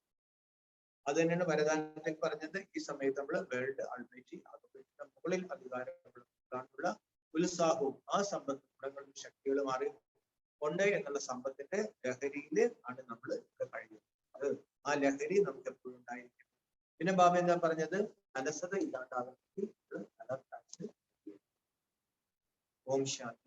അത് തന്നെയാണ് വരദാനത്തിൽ പറഞ്ഞത്. ഈ സമയത്ത് നമ്മൾ വേൾഡ് അൾമൈറ്റി ആകുമ്പോഴത്തെ മുകളിൽ അധികാരമുള്ള ഉത്സാഹവും ആ സമ്പത്ത് ഗുണങ്ങളും ശക്തികളും അറിവും ഉണ്ട് എന്നുള്ള സമ്പത്തിന്റെ ലഹരിയിൽ ആണ് നമ്മൾ കഴിയുന്നത്. അത് ആ ലഹരി നമുക്ക് എപ്പോഴും ഉണ്ടായിരിക്കും. പിന്നെ ബാബ എന്താ പറഞ്ഞത്? അലസത ഇല്ലാണ്ടാകണമെങ്കിൽ ഓം ശാന്തി.